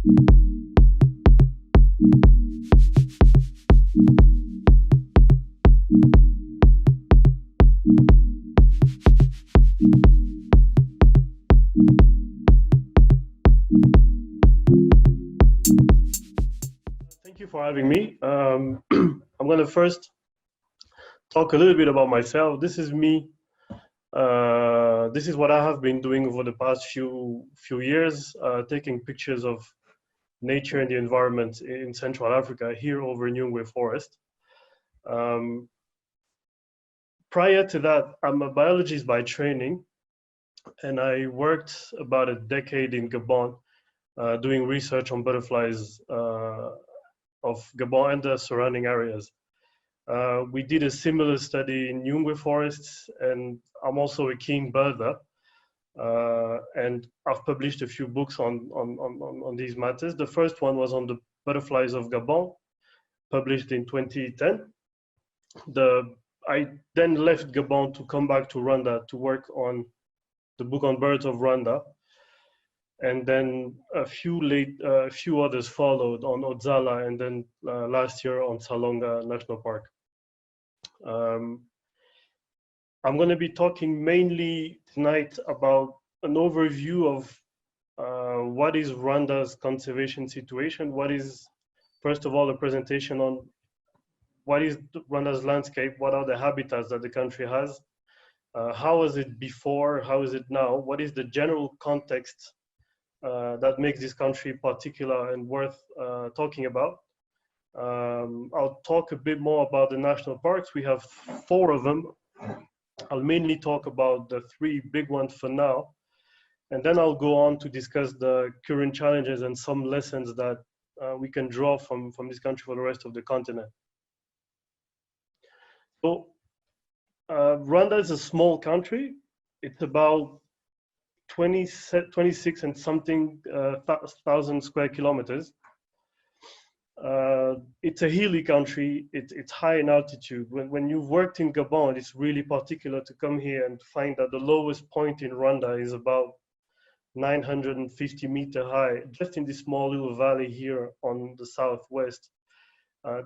Thank you for having me. I'm going to first talk a little bit about myself. This is me. This is what I have been doing over the past few years, taking pictures of nature and the environment in Central Africa, here over Nyungwe Forest. Prior to that, I'm a biologist by training, and I worked about a decade in Gabon, doing research on butterflies of Gabon and the surrounding areas. We did a similar study in Nyungwe Forests, and I'm also a keen birder. And I've published a few books on these matters. The first one was on the butterflies of Gabon, published in 2010. I then left Gabon to come back to Rwanda to work on the book on birds of Rwanda. And then a few others followed on Odzala, and then last year on Salonga National Park. I'm going to be talking mainly tonight about an overview of what is Rwanda's conservation situation. What is, first of all, a presentation on what is Rwanda's landscape, what are the habitats that the country has, how was it before, how is it now, what is the general context that makes this country particular and worth talking about. I'll talk a bit more about the national parks. We have 4 of them. I'll mainly talk about the 3 big ones for now. And then I'll go on to discuss the current challenges and some lessons that we can draw from this country for the rest of the continent. So Rwanda is a small country. It's about 26 and something thousand square kilometers. It's a hilly country. It's high in altitude. When you've worked in Gabon, it's really particular to come here and find that the lowest point in Rwanda is about 950 meter high, just in this small little valley here on the southwest.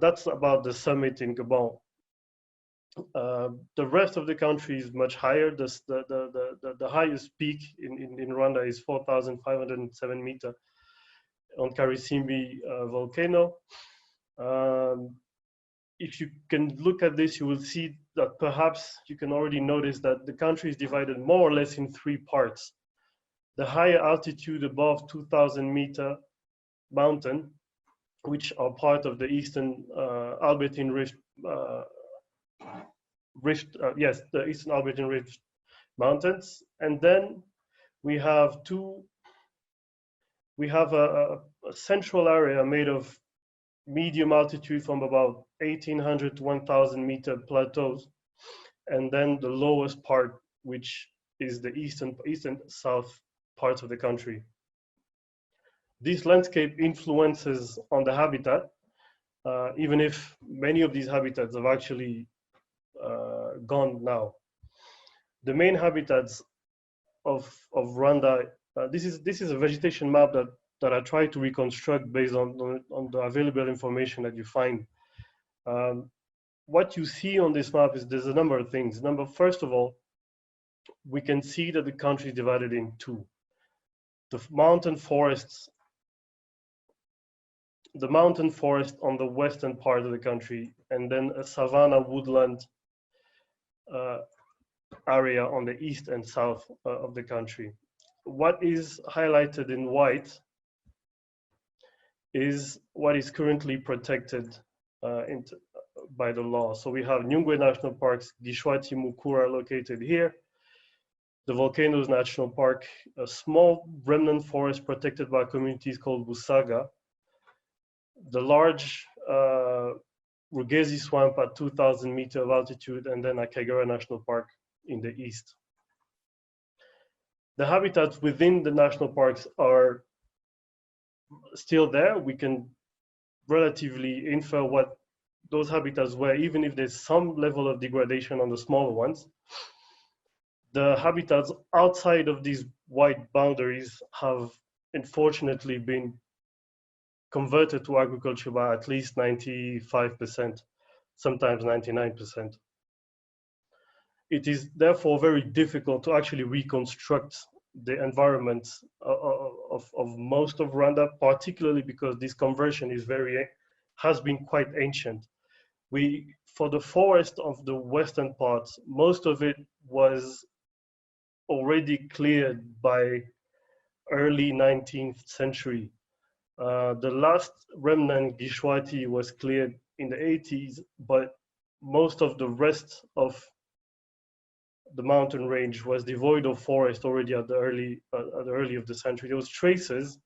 That's about the summit in Gabon. The rest of the country is much higher. The highest peak in Rwanda is 4,507 meters on Karisimbi volcano. If you can look at this, you will see that perhaps you can already notice that the country is divided more or less in 3 parts. The higher altitude above 2,000 meter mountain, which are part of the Eastern Albertine Rift, the Eastern Albertine Rift Mountains. And then we have a central area made of medium altitude from about 1,800 to 1,000 meter plateaus, and then the lowest part, which is the eastern south parts of the country. This landscape influences on the habitat, even if many of these habitats have actually gone now. The main habitats of Rwanda, this is a vegetation map that I try to reconstruct based on the available information that you find. What you see on this map is there's a number of things. First of all, we can see that the country is divided in 2. The mountain forests on the western part of the country, and then a savanna woodland area on the east and south of the country. What is highlighted in white is what is currently protected by the law. So we have Nyungwe National Parks, Gishwati Mukura located here, the Volcanoes National Park, a small remnant forest protected by communities called Busaga, the large Rugezi Swamp at 2,000 meters of altitude, and then Akagera National Park in the east. The habitats within the national parks are still there. We can relatively infer what those habitats were, even if there's some level of degradation on the smaller ones. The habitats outside of these white boundaries have unfortunately been converted to agriculture by at least 95%, sometimes 99%. It is therefore very difficult to actually reconstruct the environment of most of Rwanda, particularly because this conversion has been quite ancient. For the forest of the western parts, most of it was already cleared by early 19th century. The last remnant Gishwati was cleared in the 80s, but most of the rest of the mountain range was devoid of forest already at the early of the century. There was traces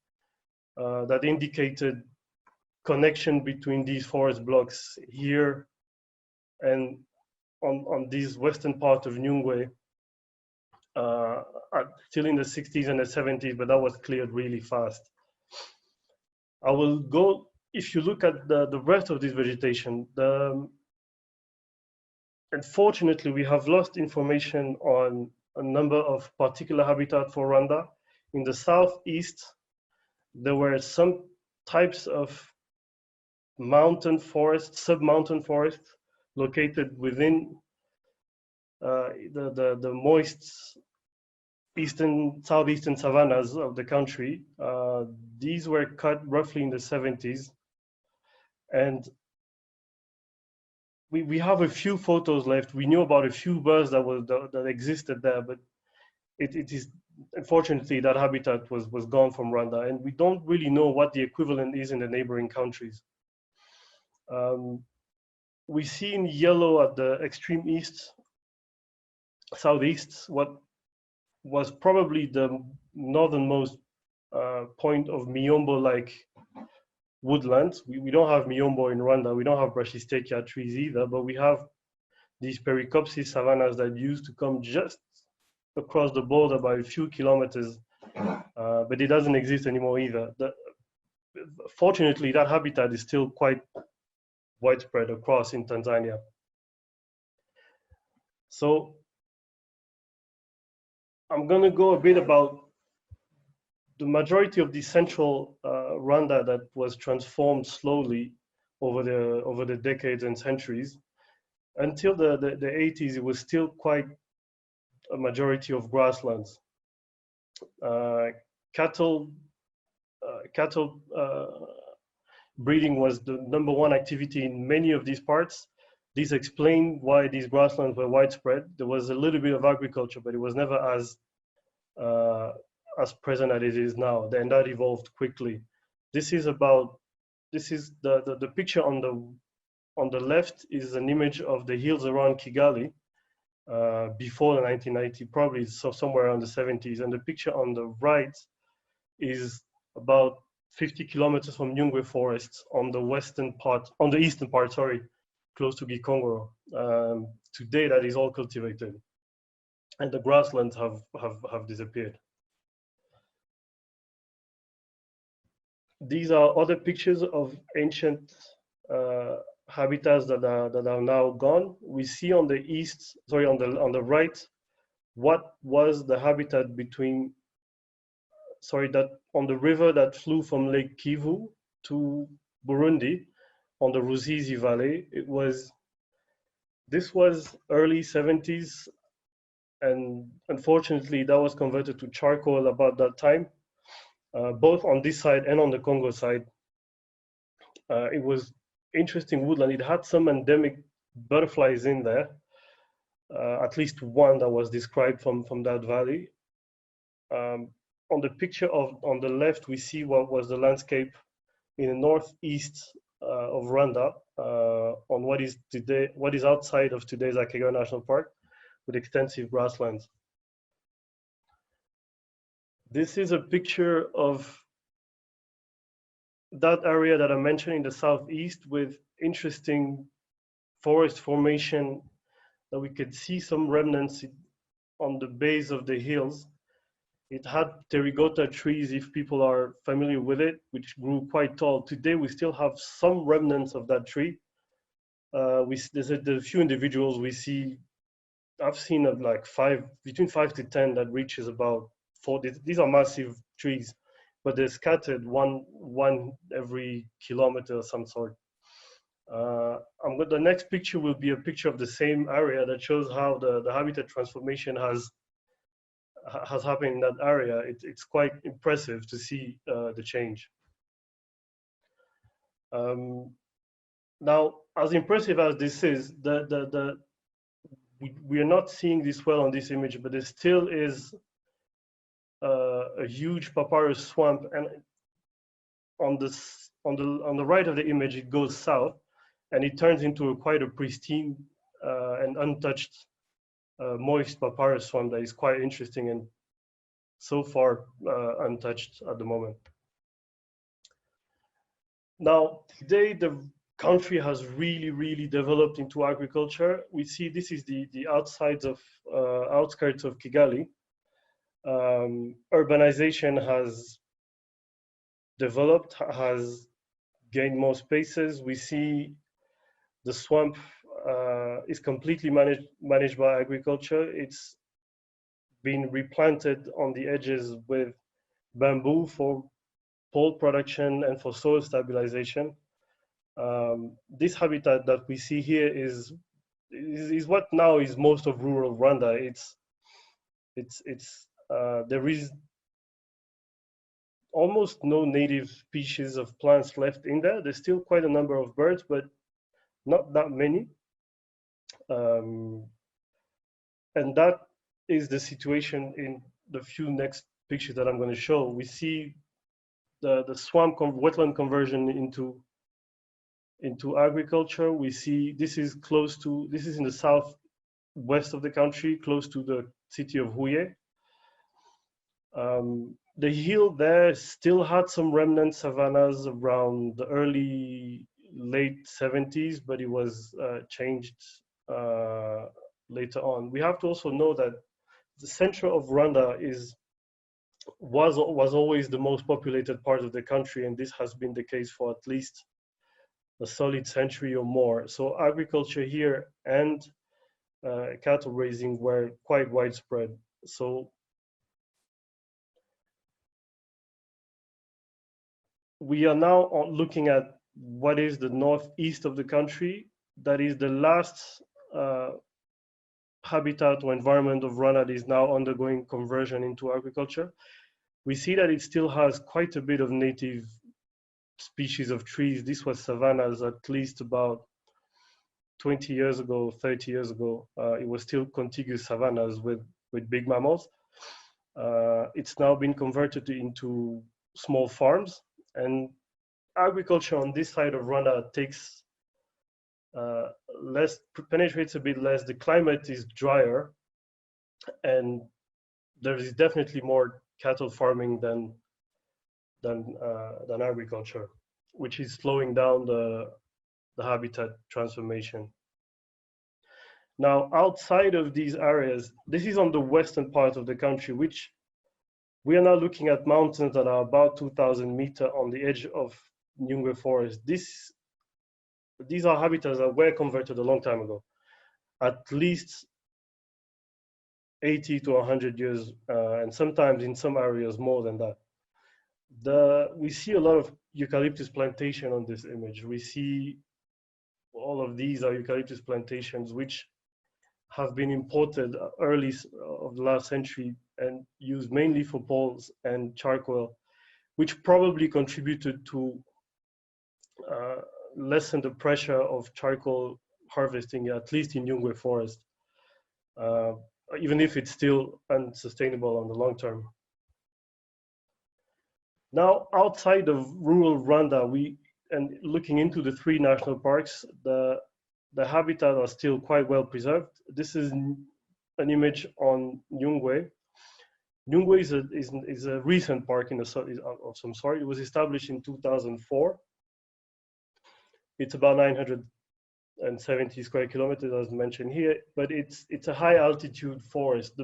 that indicated connection between these forest blocks here and on this western part of Nyungwe, still in the 60s and the 70s, but that was cleared really fast. I will go, if you look at the rest of this vegetation, unfortunately, we have lost information on a number of particular habitats for Rwanda. In the southeast, there were some types of mountain forests, sub-mountain forests, located within the moist southeastern savannas of the country. These were cut roughly in the 70s. And we have a few photos left. We knew about a few birds that existed there, but it is, unfortunately, that habitat was gone from Rwanda, and we don't really know what the equivalent is in the neighboring countries. We see in yellow at the extreme east, southeast, what was probably the northernmost point of Miombo-like woodlands. We don't have Miombo in Rwanda. We don't have Brachystegia trees either, but we have these Pericopsis savannas that used to come just across the border by a few kilometers, but it doesn't exist anymore either. Fortunately, that habitat is still quite widespread across in Tanzania. So I'm going to go a bit about the majority of the central Rwanda that was transformed slowly over the decades and centuries. Until the 80s, it was still quite a majority of grasslands. Cattle breeding was the #1 activity in many of these parts. This explained why these grasslands were widespread. There was a little bit of agriculture, but it was never as present as it is now. Then that evolved quickly. This is the picture on the left is an image of the hills around Kigali before the 1990, probably somewhere around the 70s. And the picture on the right is about 50 kilometers from Nyungwe Forest on the eastern part, sorry, close to Gikongoro. Today, that is all cultivated, and the grasslands have disappeared. These are other pictures of ancient habitats that are now gone. We see on on the right, what was the habitat on the river that flew from Lake Kivu to Burundi on the Ruzizi Valley. This was early 70s, and unfortunately that was converted to charcoal about that time, both on this side and on the Congo side. It was interesting woodland. It had some endemic butterflies in there, at least one that was described from that valley. On the picture on the left, we see what was the landscape in the northeast of Rwanda, on what is outside of today's Akagera National Park, with extensive grasslands. This is a picture of that area that I mentioned in the southeast, with interesting forest formation that we could see some remnants on the base of the hills. It had pterigota trees, if people are familiar with it, which grew quite tall. Today, we still have some remnants of that tree. There's a few individuals we see. I've seen like between 5 to 10 that reaches about 40. These are massive trees. but they're scattered one every kilometer of some sort. The next picture will be a picture of the same area that shows how the habitat transformation has happened in that area. It's quite impressive to see the change. Now, as impressive as this is, we are not seeing this well on this image, but there still is a huge papyrus swamp, and on the right of the image, it goes south, and it turns into quite a pristine and untouched moist papyrus swamp that is quite interesting and so far untouched at the moment. Now, today the country has really developed into agriculture. We see this is the outskirts of Kigali. Urbanization has developed, has gained more spaces. We see the swamp is completely managed by agriculture. It's been replanted on the edges with bamboo for pole production and for soil stabilization. This habitat that we see here is what now is most of rural Rwanda. There is almost no native species of plants left in there. There's still quite a number of birds, but not that many. And that is the situation in the few next pictures that I'm going to show. We see the swamp wetland conversion into agriculture. We see this is in the southwest of the country, close to the city of Weghe. The hill there still had some remnant savannas around the late 70s, but it was changed later on. We have to also know that the center of Rwanda was always the most populated part of the country, and this has been the case for at least a solid century or more. So agriculture here and cattle raising were quite widespread. So we are now looking at what is the northeast of the country. That is the last habitat or environment of Rwanda that is now undergoing conversion into agriculture. We see that it still has quite a bit of native species of trees. This was savannas at least about 20 years ago, 30 years ago. It was still contiguous savannas with big mammals. It's now been converted into small farms, and agriculture on this side of Rwanda takes penetrates a bit less. The climate is drier, and there is definitely more cattle farming than agriculture, which is slowing down the habitat transformation. Now, outside of these areas, this is on the western part of the country, which we are now looking at mountains that are about 2,000 meters on the edge of Nyungwe Forest. These are habitats that were converted a long time ago, at least 80 to 100 years, and sometimes in some areas more than that. We see a lot of eucalyptus plantation on this image. We see all of these are eucalyptus plantations, which have been imported early of the last century and used mainly for poles and charcoal, which probably contributed to lessen the pressure of charcoal harvesting, at least in Nyungwe Forest, even if it's still unsustainable on the long term. Now, outside of rural Rwanda, and looking into the 3 national parks, the habitat are still quite well preserved. This is an image on Nyungwe. Nyungwe is a recent park of some sort. It was established in 2004. It's about 970 square kilometers, as mentioned here, but it's a high altitude forest.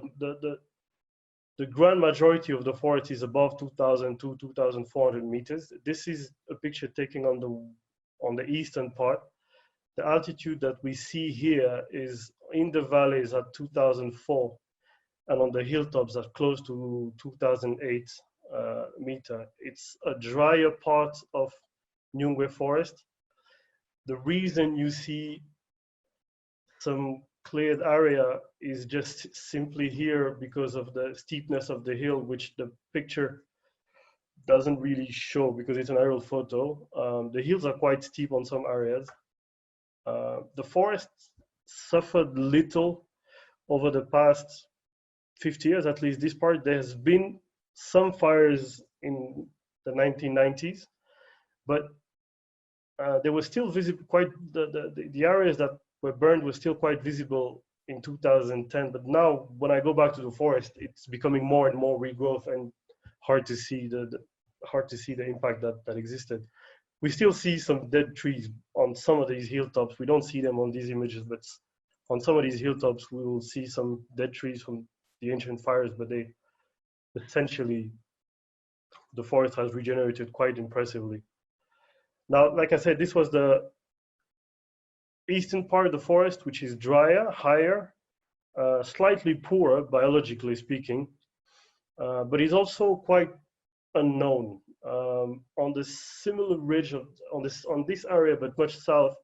The grand majority of the forest is above 2,000 to 2,400 meters. This is a picture taken on the eastern part. The altitude that we see here is in the valleys at 2004, and on the hilltops at close to 2008 meter. It's a drier part of Nyungwe Forest. The reason you see some cleared area is just simply here because of the steepness of the hill, which the picture doesn't really show because it's an aerial photo. The hills are quite steep on some areas. The forest suffered little over the past 50 years, at least this part. There's been some fires in the 1990s, but they were still visible. Quite the areas that were burned were still quite visible in 2010. But now, when I go back to the forest, it's becoming more and more regrowth and hard to see the impact that existed. We still see some dead trees on some of these hilltops. We don't see them on these images, but on some of these hilltops, we will see some dead trees from the ancient fires, but they essentially, the forest has regenerated quite impressively. Now, like I said, this was the eastern part of the forest, which is drier, higher, slightly poorer biologically speaking, but is also quite unknown. On the similar ridge on this area, but much south,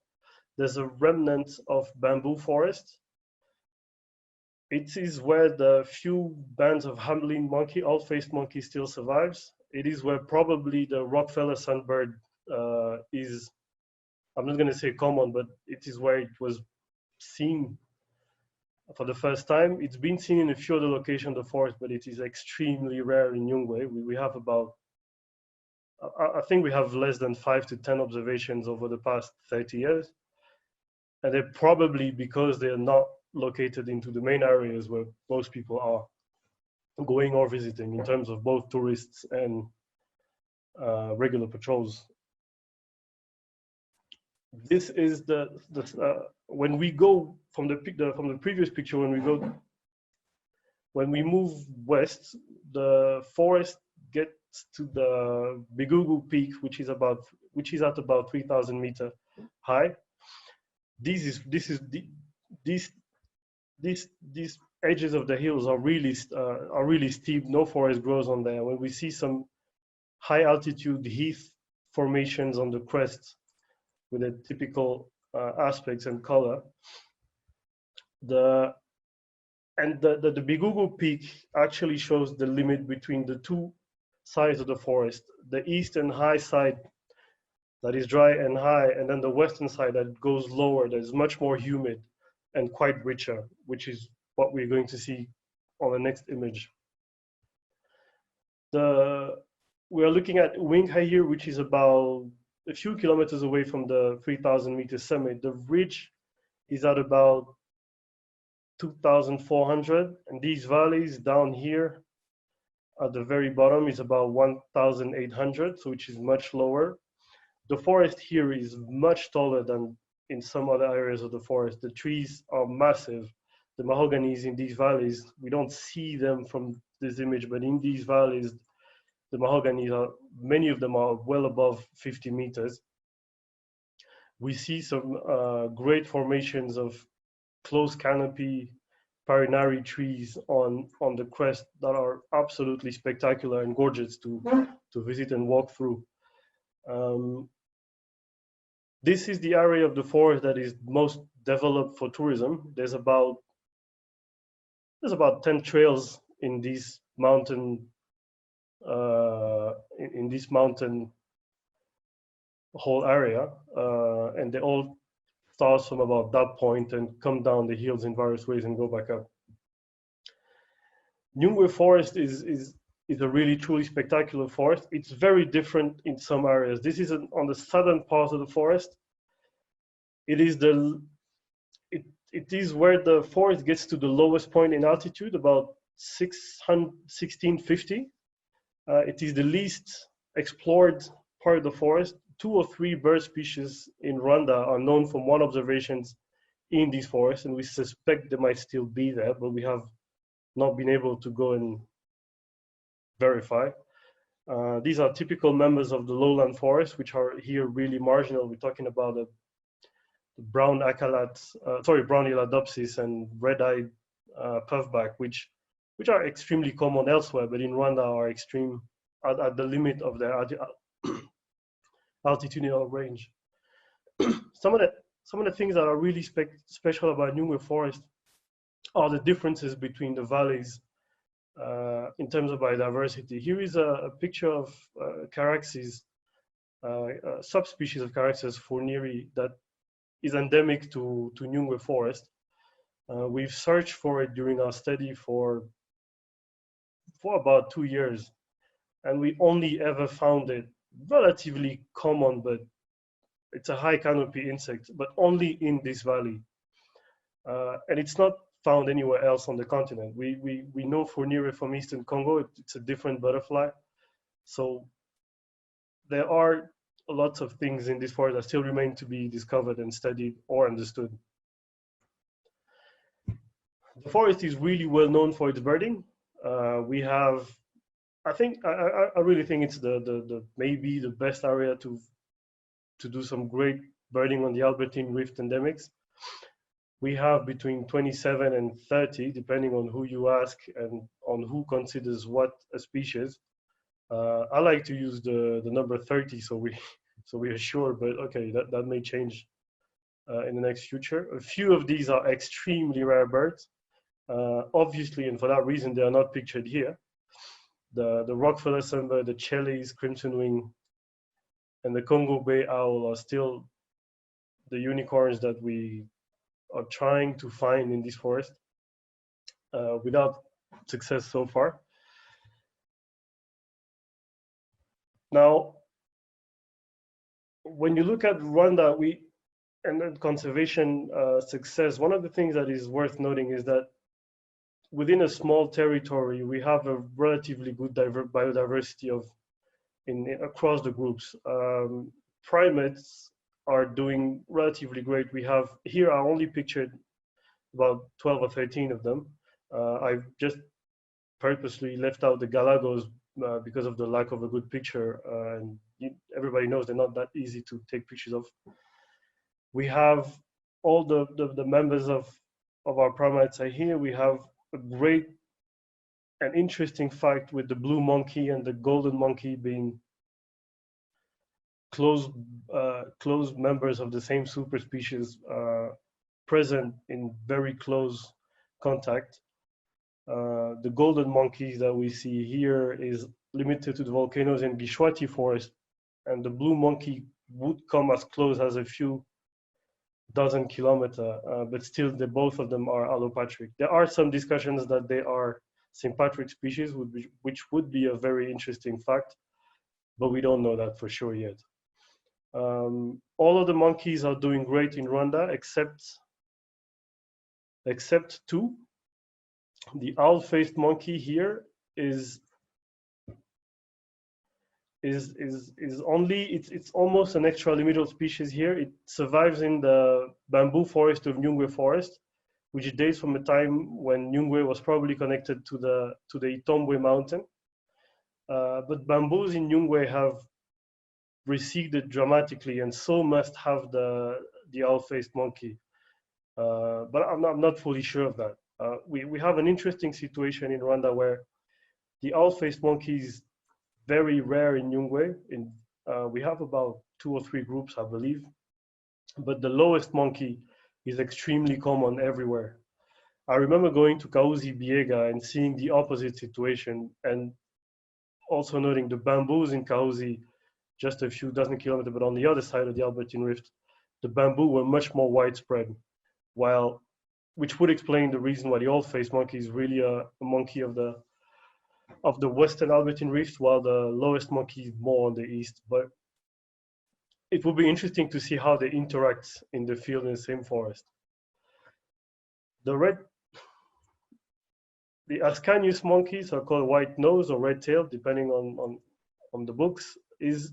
there's a remnant of bamboo forest. It is where the few bands of Hamlin monkey, old-faced monkey, still survives. It is where probably the Rockefeller sunbird is. I'm not going to say common, but it is where it was seen for the first time. It's been seen in a few other locations of the forest, but it is extremely rare in Nyungwe. We have about, I think we have less than 5 to 10 observations over the past 30 years. And they're probably because they're not located into the main areas where most people are going or visiting in terms of both tourists and regular patrols. This is when we go from the previous picture, when we move west, the forest gets to the Bigugu Peak, which is at about 3,000 meters high. These edges of the hills are really steep. No forest grows on there. When we see some high altitude heath formations on the crest with the typical aspects and color, the Bigugu Peak actually shows the limit between the two sides of the forest, the eastern high side that is dry and high, and then the western side that goes lower, that is much more humid and quite richer, which is what we're going to see on the next image. We are looking at Weghe here, which is about a few kilometers away from the 3,000 meter summit. The ridge is at about 2,400, and these valleys down here at the very bottom is about 1,800, so which is much lower. The forest here is much taller than in some other areas of the forest. The trees are massive. The mahoganies in these valleys, we don't see them from this image, but in these valleys, the mahoganies many of them are well above 50 meters. We see some great formations of close canopy parinari trees on the crest that are absolutely spectacular and gorgeous to visit and walk through. This is the area of the forest that is most developed for tourism. There's about 10 trails in this mountain whole area, and they all start from about that point and come down the hills in various ways and go back up. Nyungwe Forest is a really truly spectacular forest. It's very different in some areas. This is on the southern part of the forest. It is where the forest gets to the lowest point in altitude, about 1650. It is the least explored part of the forest. 2 or 3 bird species in Rwanda are known from one observations in these forests, and we suspect they might still be there, but we have not been able to go and verify. These are typical members of the lowland forest, which are here really marginal. We're talking about the brown brown Eladopsis and red-eyed puffback, which are extremely common elsewhere, but in Rwanda are extreme at the limit of their altitudinal range. Some of the things that are really special about Nyungwe Forest are the differences between the valleys in terms of biodiversity. Here is a picture of Caraxes, a subspecies of Caraxes fournieri that is endemic to Nyungwe Forest. We've searched for it during our study for about 2 years, and we only ever found it relatively common, but it's a high canopy insect, but only in this valley. And it's not found anywhere else on the continent. We know fournieri from Eastern Congo, it's a different butterfly. So there are lots of things in this forest that still remain to be discovered and studied or understood. The forest is really well known for its birding. We have, I really think it's the maybe the best area to do some great birding on the Albertine Rift endemics. We have between 27 and 30, depending on who you ask and on who considers what a species. I like to use the number 30, so we are sure, but okay, that may change in the next future. A few of these are extremely rare birds, obviously, and for that reason they are not pictured here. The Rockefeller sunbird, the Chelle's crimson wing, and the Congo Bay owl are still the unicorns that we are trying to find in this forest without success so far. Now, when you look at Rwanda and then conservation success, one of the things that is worth noting is that within a small territory, we have a relatively good biodiversity across the groups. Primates are doing relatively great. We have here, I only pictured about 12 or 13 of them. I've just purposely left out the galagos because of the lack of a good picture, and everybody knows they're not that easy to take pictures of. We have all the members of our primates are here. We have a great and interesting fact with the blue monkey and the golden monkey being close members of the same superspecies, present in very close contact. The golden monkeys that we see here is limited to the volcanoes in Gishwati Forest, and the blue monkey would come as close as a few dozen kilometers, but still both of them are allopatric. There are some discussions that they are sympatric species, which would be a very interesting fact, but we don't know that for sure yet. All of the monkeys are doing great in Rwanda, except two. The owl-faced monkey here is only, it's almost an extraliminal species here. It survives in the bamboo forest of Nyungwe Forest, which dates from a time when Nyungwe was probably connected to the Itombwe mountain. But bamboos in Nyungwe have receded dramatically, and so must have the owl-faced monkey. But I'm not fully sure of that. We have an interesting situation in Rwanda where the owl-faced monkey is very rare in Nyungwe. We have about 2 or 3 groups, I believe, but the lowest monkey is extremely common everywhere. I remember going to Kauzi Biega and seeing the opposite situation, and also noting the bamboos in Kauzi, just a few dozen kilometers, but on the other side of the Albertine Rift, the bamboo were much more widespread, which would explain the reason why the owl-faced monkey is really a monkey of the western Albertine Rift, while the lowest monkey is more on the east. But it will be interesting to see how they interact in the field in the same forest. The Ascanius monkeys are called white nose or red tail, depending on the books, is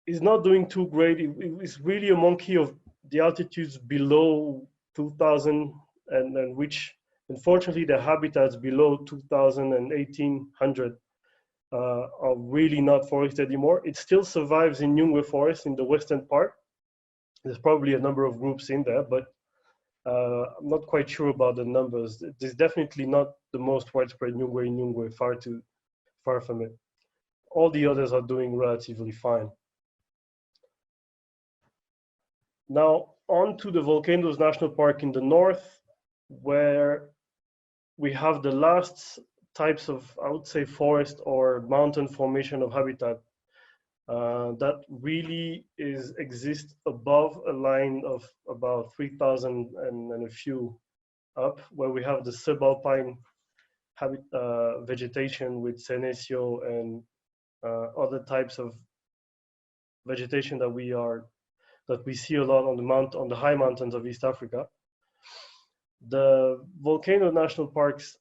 not doing too great. It's really a monkey of the altitudes below 2000 and which, unfortunately, the habitats below 2000 and 1800 are really not forested anymore. It still survives in Nyungwe Forest in the western part. There's probably a number of groups in there, but I'm not quite sure about the numbers. It is definitely not the most widespread Nyungwe, far from it. All the others are doing relatively fine. Now, on to the Volcanoes National Park in the north, where we have the last types of, I would say, forest or mountain formation of habitat that really exist above a line of about 3,000 and a few up, where we have the subalpine vegetation with senecio and other types of vegetation that we see a lot on the high mountains of East Africa. The Volcano National Parks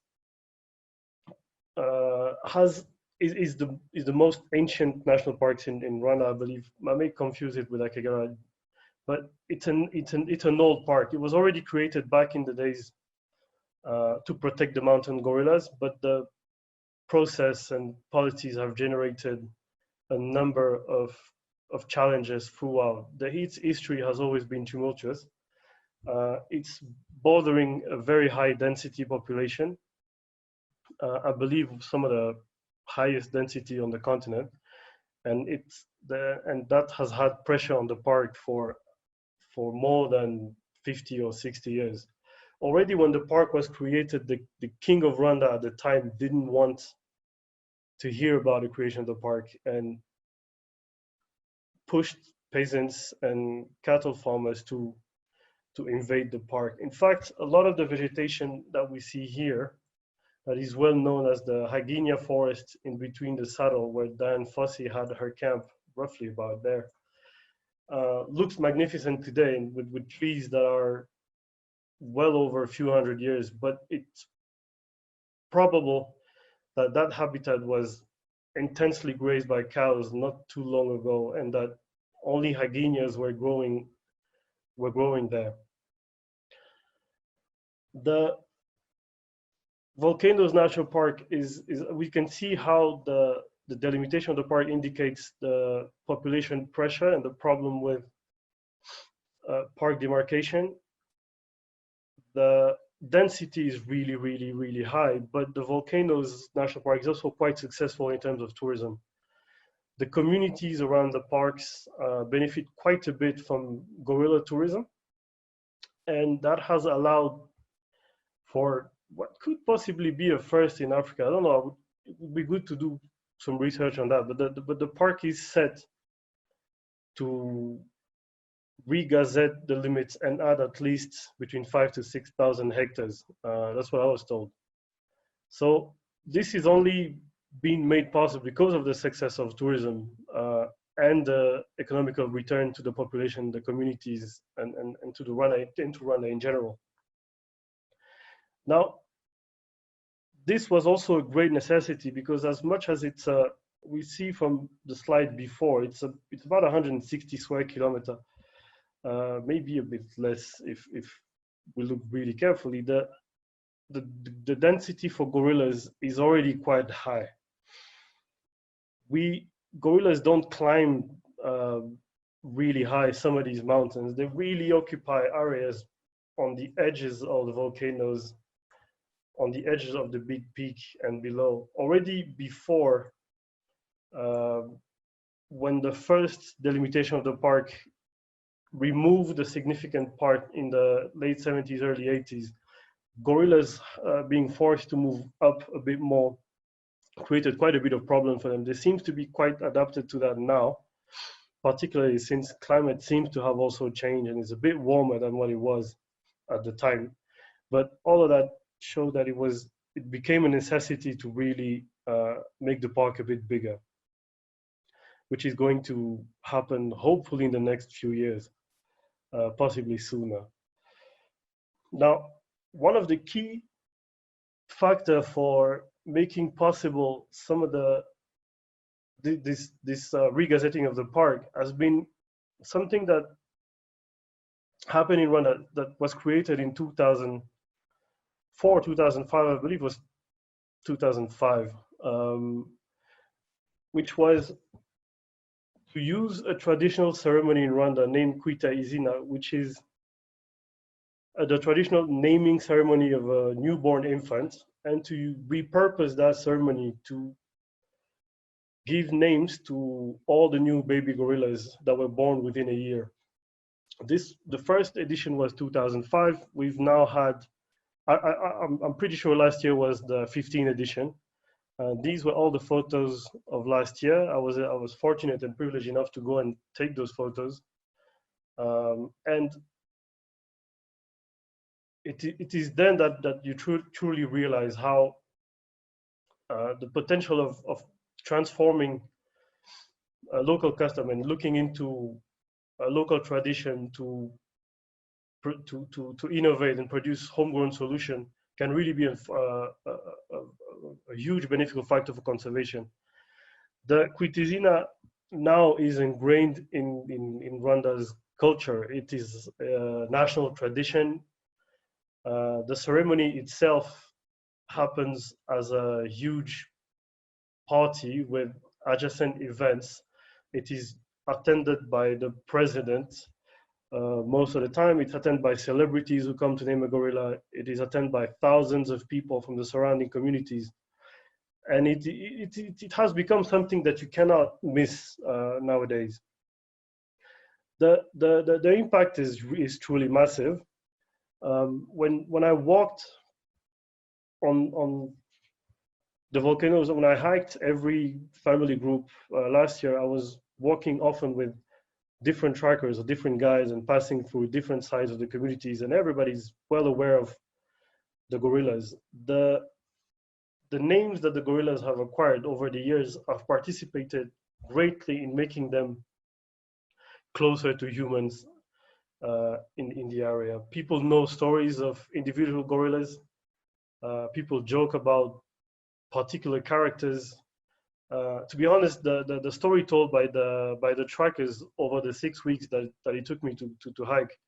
is the most ancient national parks in Rwanda, I believe. I may confuse it with Akagera, but it's an old park. It was already created back in the days to protect the mountain gorillas, but the process and policies have generated a number of challenges throughout. Its history has always been tumultuous. It's bordering a very high density population. I believe some of the highest density on the continent, and that has had pressure on the park for more than 50 or 60 years. Already when the park was created, the king of Rwanda at the time didn't want to hear about the creation of the park and pushed peasants and cattle farmers to invade the park. In fact, a lot of the vegetation that we see here, that is well known as the Nyungwe Forest in between the saddle where Diane Fossey had her camp, roughly about there, looks magnificent today with trees that are well over a few hundred years, but it's probable that that habitat was intensely grazed by cows not too long ago, and that only haginias were growing there. The Volcanoes National Park is we can see how the delimitation of the park indicates the population pressure and the problem with park demarcation. The density is really, really, really high, but the Volcanoes National Park is also quite successful in terms of tourism. The communities around the parks benefit quite a bit from gorilla tourism, and that has allowed for what could possibly be a first in Africa. I don't know, it would be good to do some research on that, but the park is set to re-gazette the limits and add at least between 5,000 to 6,000 hectares. That's what I was told. So this is only being made possible because of the success of tourism and the economical return to the population, the communities, and to Rwanda in general. Now, this was also a great necessity because as much as it's we see from the slide before, it's about 160 square kilometer. Maybe a bit less if we look really carefully. The density for gorillas is already quite high. Gorillas don't climb really high some of these mountains. They really occupy areas on the edges of the volcanoes, on the edges of the big peak and below. Already before, when the first delimitation of the park removed a significant part in the late 70s, early 80s, gorillas being forced to move up a bit more created quite a bit of problem for them. They seem to be quite adapted to that now, particularly since climate seems to have also changed and is a bit warmer than what it was at the time. But all of that showed that it became a necessity to really make the park a bit bigger, which is going to happen hopefully in the next few years, possibly sooner. Now, one of the key factors for making possible some of this regazetting of the park has been something that happened in Rwanda that was created in 2004, 2005, I believe it was 2005, which was to use a traditional ceremony in Rwanda named Kwita Izina, which is the traditional naming ceremony of a newborn infant, and to repurpose that ceremony to give names to all the new baby gorillas that were born within a year. The first edition was 2005. We've now had, I'm pretty sure last year was the 15th edition. These were all the photos of last year. I was fortunate and privileged enough to go and take those photos. And it is then that you truly realize how the potential of transforming a local custom and looking into a local tradition to innovate and produce homegrown solution can really be a huge beneficial factor for conservation. The Kwitizina now is ingrained in Rwanda's culture. It is a national tradition. The ceremony itself happens as a huge party with adjacent events. It is attended by the president. Most of the time, it's attended by celebrities who come to name a gorilla. It is attended by thousands of people from the surrounding communities. And it has become something that you cannot miss nowadays. The impact is truly massive. When I walked on the volcanoes, when I hiked every family group last year, I was walking often with different trackers or different guides and passing through different sides of the communities, and everybody's well aware of the gorillas. The names that the gorillas have acquired over the years have participated greatly in making them closer to humans in the area. People know stories of individual gorillas. People joke about particular characters. To be honest, the story told by the trackers over the 6 weeks that it took me to hike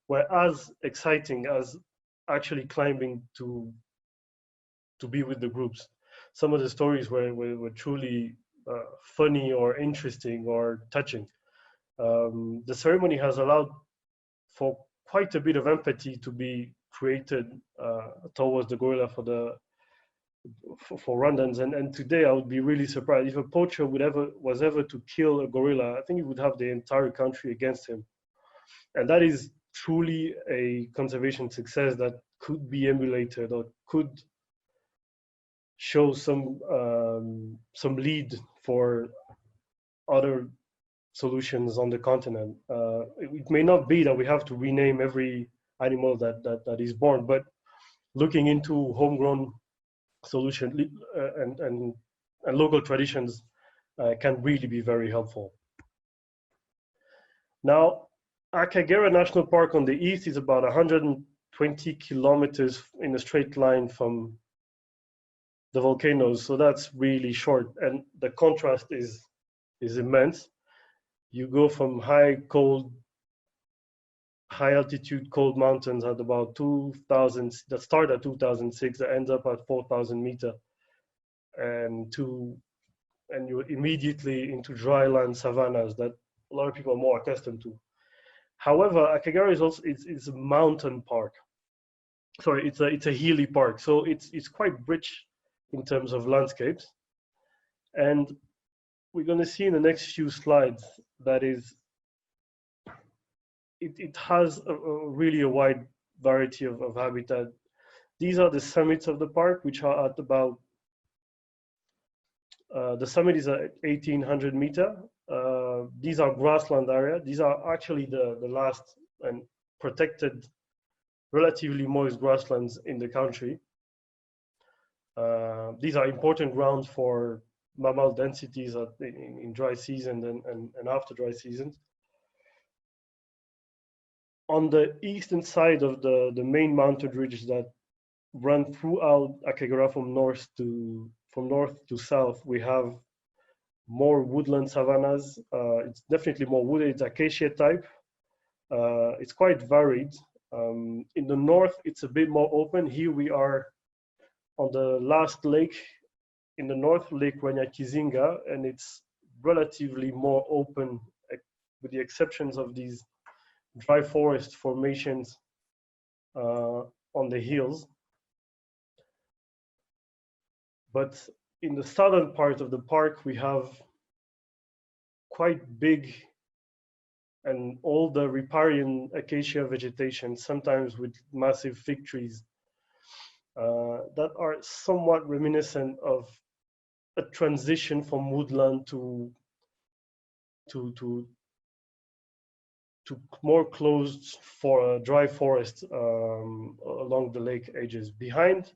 were as exciting as actually climbing to be with the groups. Some of the stories were truly funny or interesting or touching. The ceremony has allowed for quite a bit of empathy to be created towards the gorilla for Rwandans, and today I would be really surprised if a poacher was ever to kill a gorilla. I think he would have the entire country against him, and that is truly a conservation success that could be emulated or could show some lead for other solutions on the continent. It may not be that we have to rename every animal that is born, but looking into homegrown solution and local traditions can really be very helpful. Now, Akagera National Park on the east is about 120 kilometers in a straight line from the volcanoes, so that's really short, and the contrast is immense. You go from high altitude cold mountains at about 2,000, that start at 2006, that ends up at 4,000 meters, and you're immediately into dry land savannas that a lot of people are more accustomed to. However, Akagera is also it's a mountain park. Sorry, it's a hilly park, so it's quite rich in terms of landscapes, and we're going to see in the next few slides that it has really a wide variety of habitat. These are the summits of the park, which are at about, the summit is at 1,800 meters. These are grassland area. These are actually the last and protected, relatively moist grasslands in the country. These are important grounds for mammal densities in dry season and after dry seasons. On the eastern side of the main mountain ridges that run throughout Akagera from north to south, we have more woodland savannas. It's definitely more wooded. It's acacia type. It's quite varied. In the north, it's a bit more open. Here we are on the last lake in the north, Lake Rwanyakizinga, and it's relatively more open, with the exceptions of these dry forest formations on the hills. But in the southern part of the park, we have quite big and all the riparian acacia vegetation, sometimes with massive fig trees, that are somewhat reminiscent of a transition from woodland to to to more closed for dry forest along the lake edges. Behind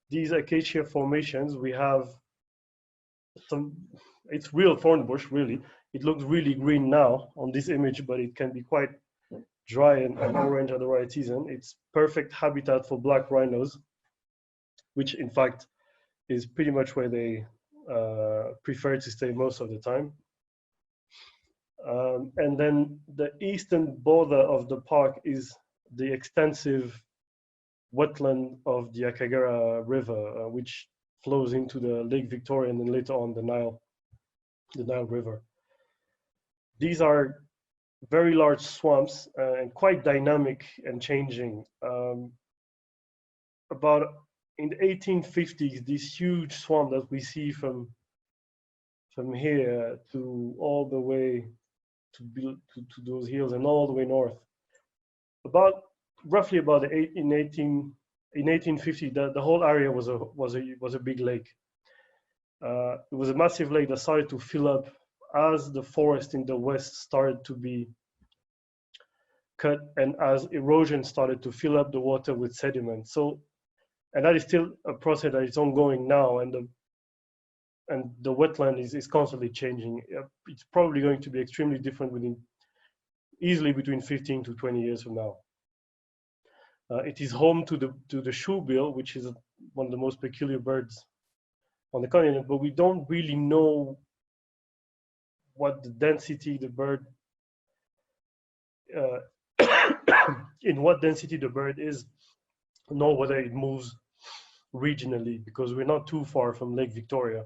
these acacia formations, we have some. It's real thorn bush, really. It looks really green now on this image, but it can be quite dry and orange at the right season. It's perfect habitat for black rhinos, which in fact is pretty much where they prefer to stay most of the time. And then the eastern border of the park is the extensive wetland of the Akagera River, which flows into the Lake Victoria and then later on the Nile River. These are very large swamps and quite dynamic and changing. About in the 1850s, this huge swamp that we see from here to all the way to those hills and all the way north. Roughly about in 1850, the whole area was a big lake. It was a massive lake that started to fill up as the forest in the west started to be cut and as erosion started to fill up the water with sediment. So, and that is still a process that is ongoing now, and the wetland is constantly changing. It's probably going to be extremely different easily between 15 to 20 years from now. It is home to the shoebill, which is one of the most peculiar birds on the continent, but we don't really know what the density the bird, in what density the bird is, nor whether it moves regionally, because we're not too far from Lake Victoria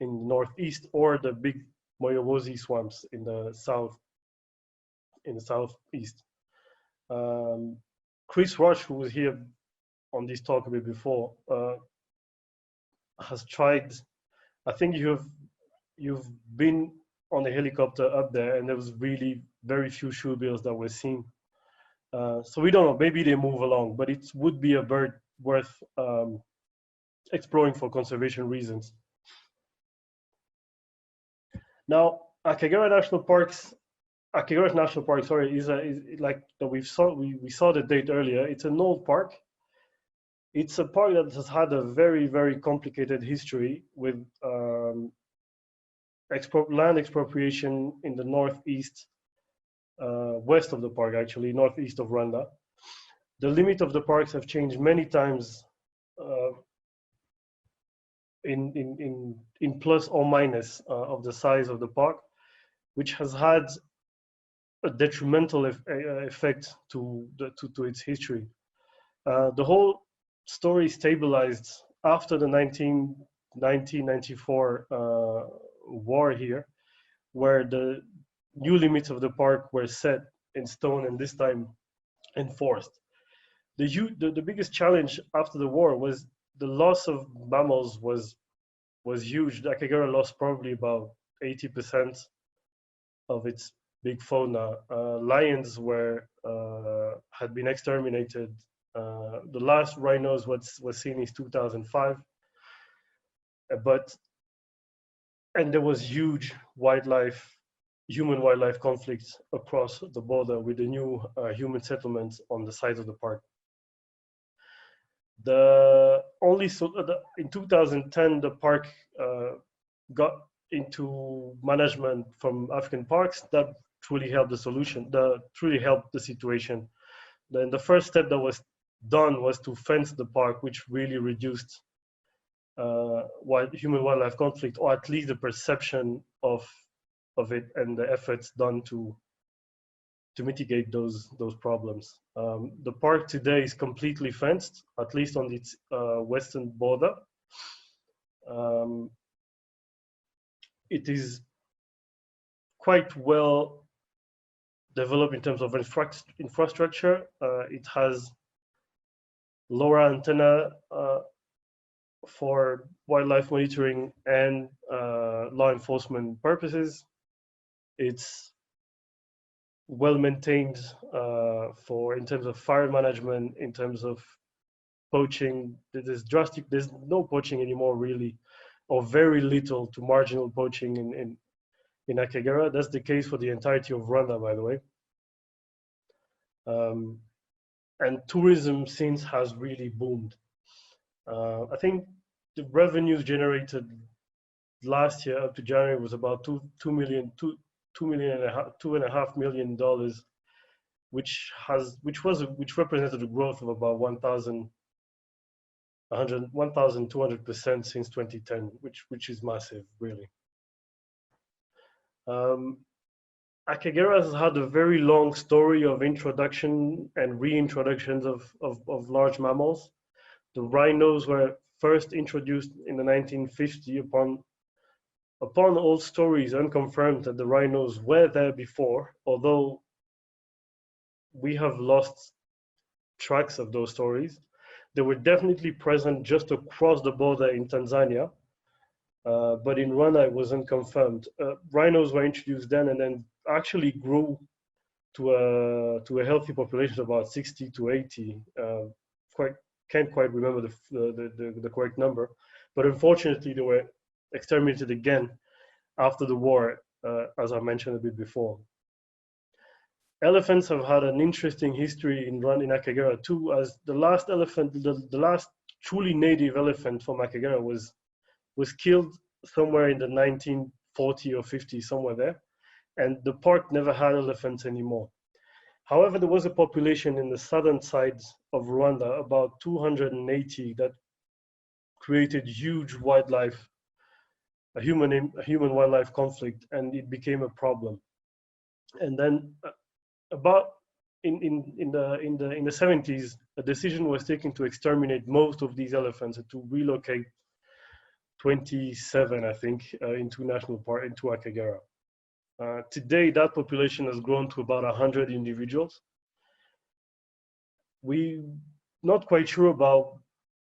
in the northeast or the big Moyowozi swamps in the southeast. Chris Rush, who was here on this talk a bit before, has tried. I think you've been on a helicopter up there, and there was really very few shoebills that were seen. So we don't know. Maybe they move along, but it would be a bird worth exploring for conservation reasons. Now, Akagera National Park, sorry, is like that we saw the date earlier. It's an old park. It's a park that has had a very, very complicated history with land expropriation in the northeast, west of the park, actually, northeast of Rwanda. The limit of the parks have changed many times in plus or minus of the size of the park, which has had a detrimental effect to its history. The whole story stabilized after the 1994 war here, where the new limits of the park were set in stone and this time enforced. The biggest challenge after the war was the loss of mammals was huge. The Akagera lost probably about 80% of its big fauna. Lions had been exterminated. The last rhinos was seen in 2005, and there was huge human-wildlife conflicts across the border with the new human settlements on the sides of the park. In 2010, the park got into management from African Parks. That truly helped the situation. Then the first step that was done was to fence the park, which really reduced human-wildlife conflict, or at least the perception of it, and the efforts done to mitigate those problems. The park today is completely fenced, at least on its western border. It is quite well developed in terms of infrastructure. It has LoRa antenna for wildlife monitoring and law enforcement purposes. It's well maintained for in terms of fire management, in terms of poaching. There's no poaching anymore really, or very little to marginal poaching in Akagera. That's the case for the entirety of Rwanda, by the way. And tourism since has really boomed. I think the revenues generated last year up to January was about $2.5 million, which represented a growth of about 1,200% since 2010, which is massive, really. Akagera has had a very long story of introduction and reintroductions of large mammals. The rhinos were first introduced in the 1950s upon old stories unconfirmed that the rhinos were there before, although we have lost tracks of those stories. They were definitely present just across the border in Tanzania, but in Rwanda it was unconfirmed. Rhinos were introduced then and then actually grew to a healthy population of about 60 to 80. Can't quite remember the correct number, but unfortunately they were exterminated again after the war, as I mentioned a bit before. Elephants have had an interesting history in Akagera too, as the last elephant, the last truly native elephant from Akagera was killed somewhere in the 1940 or 50, somewhere there, and the park never had elephants anymore. However, there was a population in the southern sides of Rwanda, about 280, that created huge wildlife, a human wildlife conflict, and it became a problem. And then about in the 70s, a decision was taken to exterminate most of these elephants and to relocate 27, I think, into Akagera. Today, that population has grown to about 100 individuals. We're not quite sure about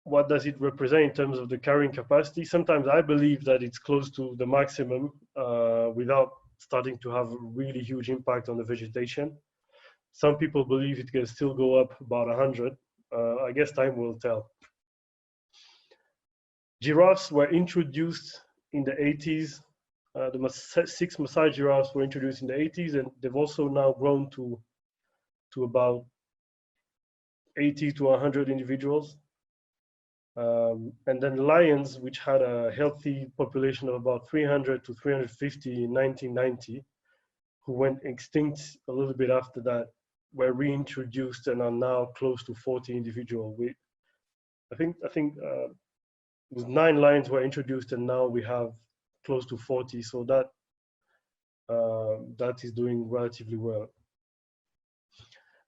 what does it represent in terms of the carrying capacity. Sometimes I believe that it's close to the maximum without starting to have a really huge impact on the vegetation. Some people believe it can still go up about 100. I guess time will tell. Giraffes were introduced in the 80s. The 6 Maasai giraffes were introduced in the 80s, and they've also now grown to about 80 to 100 individuals. And then lions, which had a healthy population of about 300 to 350 in 1990, who went extinct a little bit after that, were reintroduced and are now close to 40 individuals. I think with 9 lions were introduced, and now we have close to 40. So that is doing relatively well.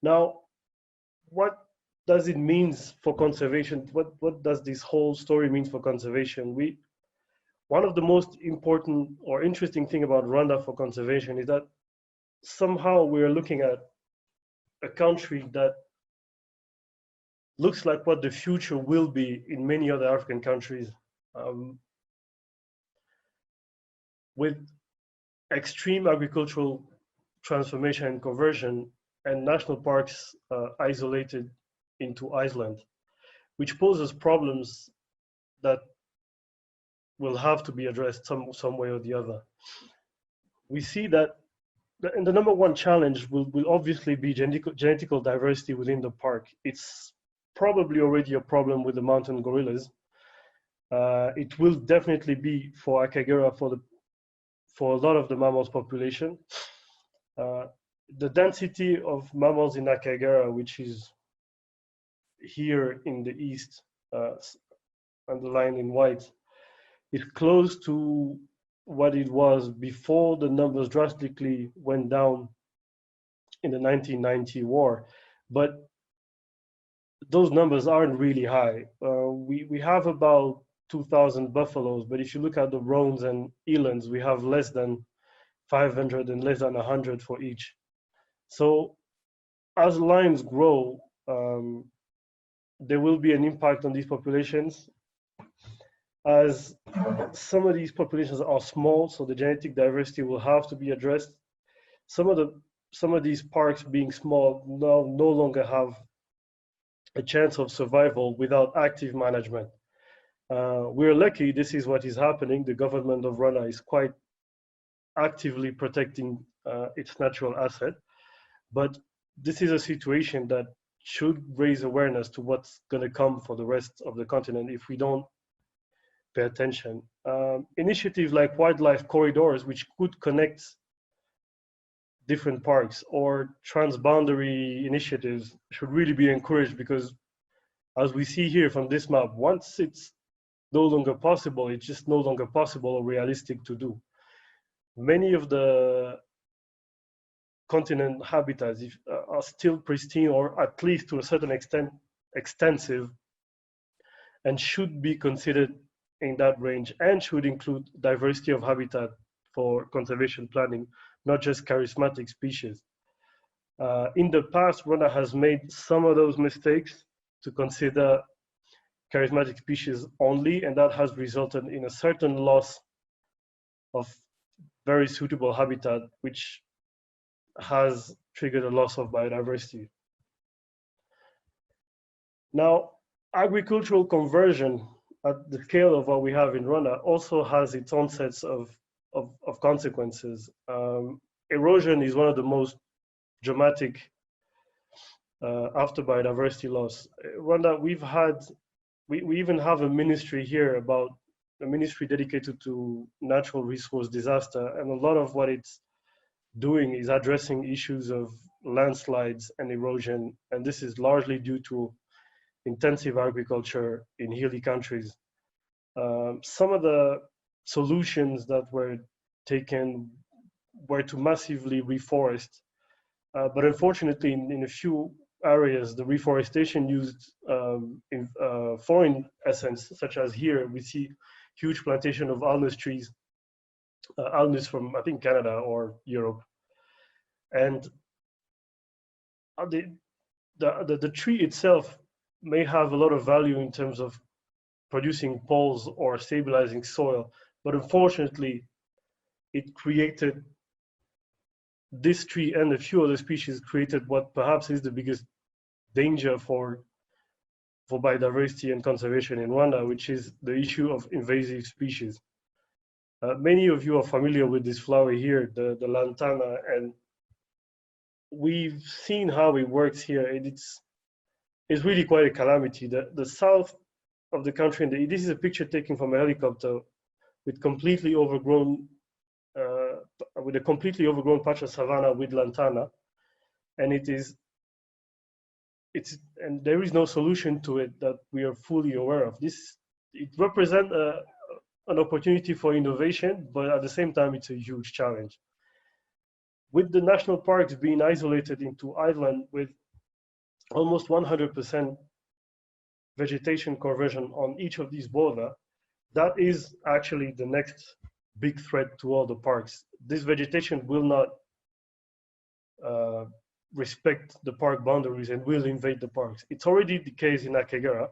Now, what does it mean for conservation? What does this whole story mean for conservation? One of the most important or interesting thing about Rwanda for conservation is that somehow we're looking at a country that looks like what the future will be in many other African countries, with extreme agricultural transformation and conversion, and national parks isolated into Iceland, which poses problems that will have to be addressed some way or the other. We see that and the number one challenge will obviously be genetical diversity within the park. It's probably already a problem with the mountain gorillas. It will definitely be for Akagera for a lot of the mammals population. The density of mammals in Akagera, which is here in the east, underlined in white, is close to what it was before the numbers drastically went down in the 1990 war. But those numbers aren't really high. We have about 2,000 buffaloes, but if you look at the roans and elands, we have less than 500 and less than 100 for each. So as lions grow, there will be an impact on these populations, as some of these populations are small, so the genetic diversity will have to be addressed. Some of these parks being small now no longer have a chance of survival without active management. We're lucky this is what is happening. The government of Rwanda is quite actively protecting its natural asset, but this is a situation that should raise awareness to what's going to come for the rest of the continent if we don't pay attention. Initiatives like wildlife corridors, which could connect different parks, or transboundary initiatives, should really be encouraged, because as we see here from this map, once it's no longer possible, it's just no longer possible or realistic to do. Many of the continent habitats are still pristine, or at least to a certain extent extensive, and should be considered in that range, and should include diversity of habitat for conservation planning, not just charismatic species. In the past, Rwanda has made some of those mistakes to consider charismatic species only, and that has resulted in a certain loss of very suitable habitat, which has triggered a loss of biodiversity. Now, agricultural conversion at the scale of what we have in Rwanda also has its own sets of consequences. Erosion is one of the most dramatic after biodiversity loss. Rwanda, we even have a ministry here, about a ministry dedicated to natural resource disaster, and a lot of what it's doing is addressing issues of landslides and erosion, and this is largely due to intensive agriculture in hilly countries. Some of the solutions that were taken were to massively reforest, but unfortunately in a few areas, the reforestation used foreign essence, such as here, we see huge plantation of alnus trees, alnus from, I think, Canada or Europe. And the tree itself may have a lot of value in terms of producing poles or stabilizing soil, but unfortunately, it created, this tree and a few other species created what perhaps is the biggest danger for biodiversity and conservation in Rwanda, which is the issue of invasive species. Many of you are familiar with this flower here, the lantana, and we've seen how it works here, and it's really quite a calamity. The south of the country, and this is a picture taken from a helicopter with completely overgrown, with a completely overgrown patch of savanna with lantana, and and there is no solution to it that we are fully aware of. It represents an opportunity for innovation, but at the same time, it's a huge challenge. With the national parks being isolated into island with almost 100% vegetation conversion on each of these borders, that is actually the next big threat to all the parks. This vegetation will not respect the park boundaries and will invade the parks. It's already the case in Akagera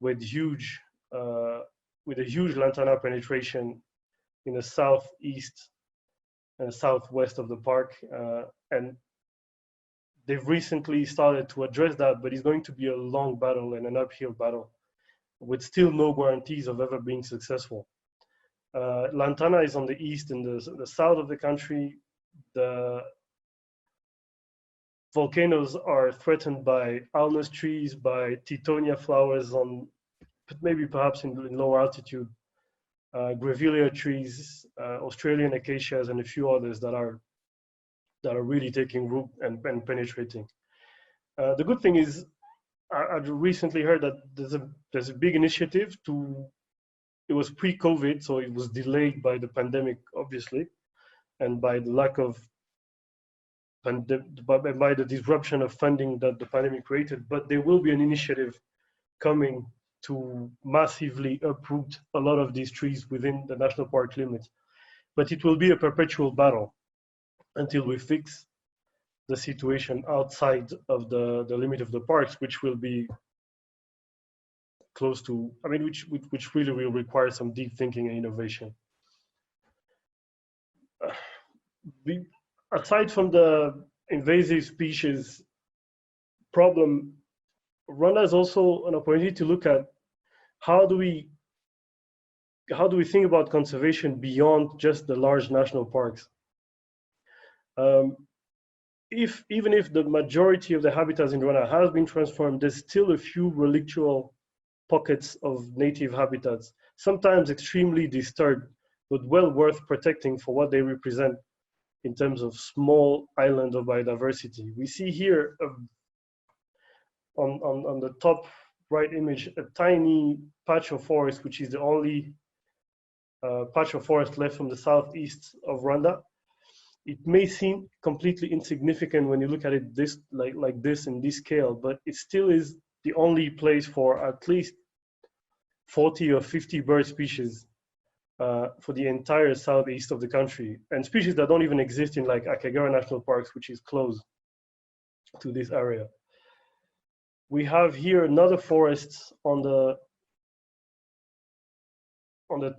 with a huge lantana penetration in the southeast and southwest of the park, and they've recently started to address that, but it's going to be a long battle and an uphill battle with still no guarantees of ever being successful. Lantana is on the east and the south of the country. The volcanoes are threatened by alnus trees, by titonia flowers on, maybe perhaps in lower altitude, grevillea trees, Australian acacias, and a few others that are really taking root and penetrating. The good thing is, I recently heard that there's a big initiative it was pre-COVID, so it was delayed by the pandemic, obviously, and by the lack of, by the disruption of funding that the pandemic created. But there will be an initiative coming to massively uproot a lot of these trees within the national park limits. But it will be a perpetual battle until we fix the situation outside of the limit of the parks, which will be close to, I mean, which really will require some deep thinking and innovation. We, aside from the invasive species problem, Rwanda is also an opportunity to look at how do we think about conservation beyond just the large national parks. Um, even if the majority of the habitats in Rwanda has been transformed, there's still a few relictual pockets of native habitats, sometimes extremely disturbed, but well worth protecting for what they represent in terms of small islands of biodiversity. We see here on the top right image, a tiny patch of forest, which is the only patch of forest left from the southeast of Rwanda. It may seem completely insignificant when you look at it this like this in this scale, but it still is the only place for at least 40 or 50 bird species for the entire southeast of the country, and species that don't even exist in like Akagera National Parks, which is close to this area. We have here another forest on the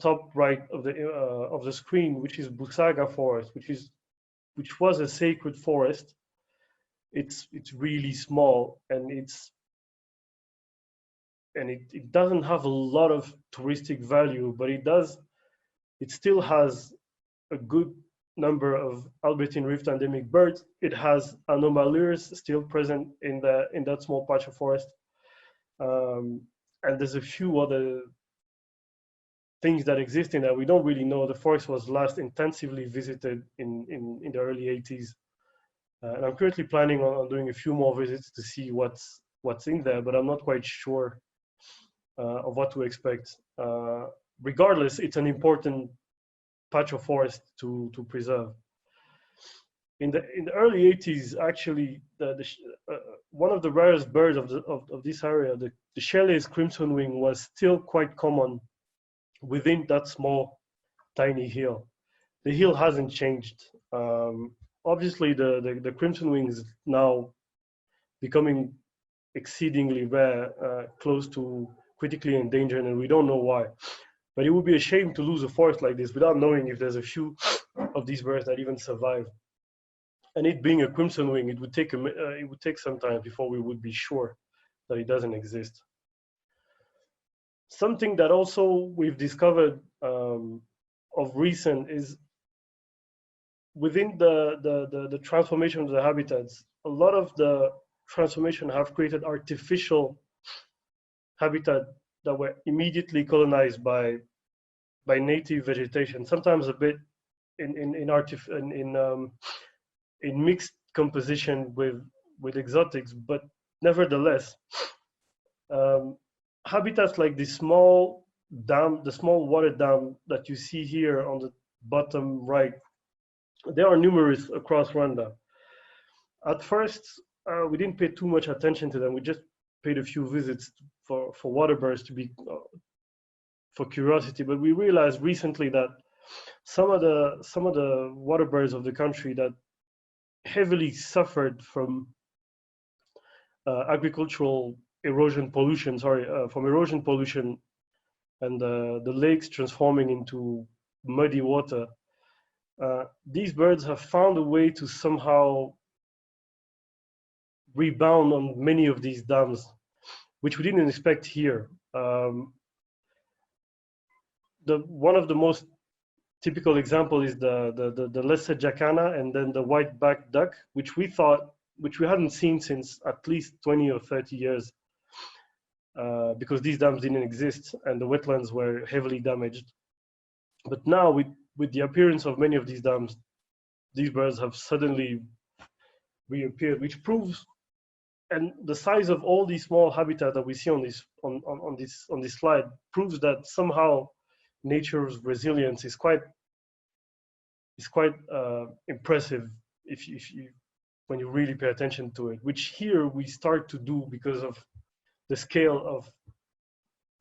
top right of the screen, which is Busaga Forest, which was a sacred forest. It's really small, and it doesn't have a lot of touristic value, but it still has a good number of Albertine Rift endemic birds. It has anomalies still present in that small patch of forest, and there's a few other things that exist in that we don't really know. The forest was last intensively visited in the early 80s. And I'm currently planning on doing a few more visits to see what's in there, but I'm not quite sure of what to expect. Regardless, it's an important patch of forest to preserve. In the early 80s, actually, one of the rarest birds of this area, the Shelley's crimson wing, was still quite common within that small, tiny hill. The hill hasn't changed. Obviously, the crimson wing is now becoming exceedingly rare, close to critically endangered, and we don't know why. But it would be a shame to lose a forest like this without knowing if there's a few of these birds that even survive. And it being a crimson wing, it would take some time before we would be sure that it doesn't exist. Something that also we've discovered of recent is within the transformation of the habitats, a lot of the transformation have created artificial habitat that were immediately colonized by native vegetation, sometimes a bit in mixed composition with exotics, but nevertheless, habitats like the small water dam that you see here on the bottom right, there are numerous across Rwanda. At first, we didn't pay too much attention to them. We just paid a few visits for water birds to be for curiosity. But we realized recently that some of the water birds of the country that heavily suffered from agricultural erosion pollution, from erosion pollution and the lakes transforming into muddy water, these birds have found a way to somehow rebound on many of these dams, which we didn't expect here. One of the most typical example is the lesser jacana and then the white-backed duck, which we hadn't seen since at least 20 or 30 years, because these dams didn't exist and the wetlands were heavily damaged. But now with the appearance of many of these dams, these birds have suddenly reappeared, which proves, and the size of all these small habitats that we see on this slide proves that somehow nature's resilience is quite impressive when you really pay attention to it, which here we start to do because of the scale of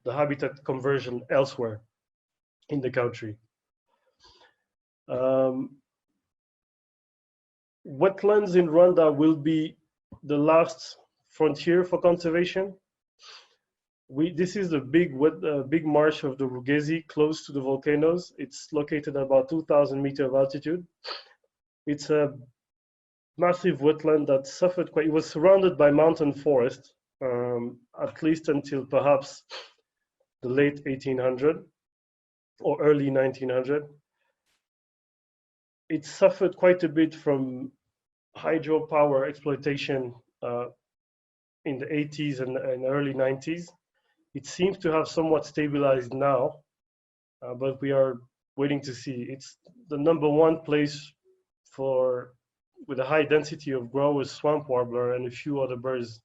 the habitat conversion elsewhere in the country. Wetlands in Rwanda will be the last frontier for conservation. this is the big marsh of the Weghe, close to the volcanoes. It's located at about 2,000 meters of altitude. It's a massive wetland that suffered quite. It was surrounded by mountain forest, at least until perhaps the late 1800 or early 1900. It suffered quite a bit from hydropower exploitation in the 80s and early 90s. It seems to have somewhat stabilized now, but we are waiting to see. It's the #1 place with a high density of growers, swamp warbler, and a few other birds,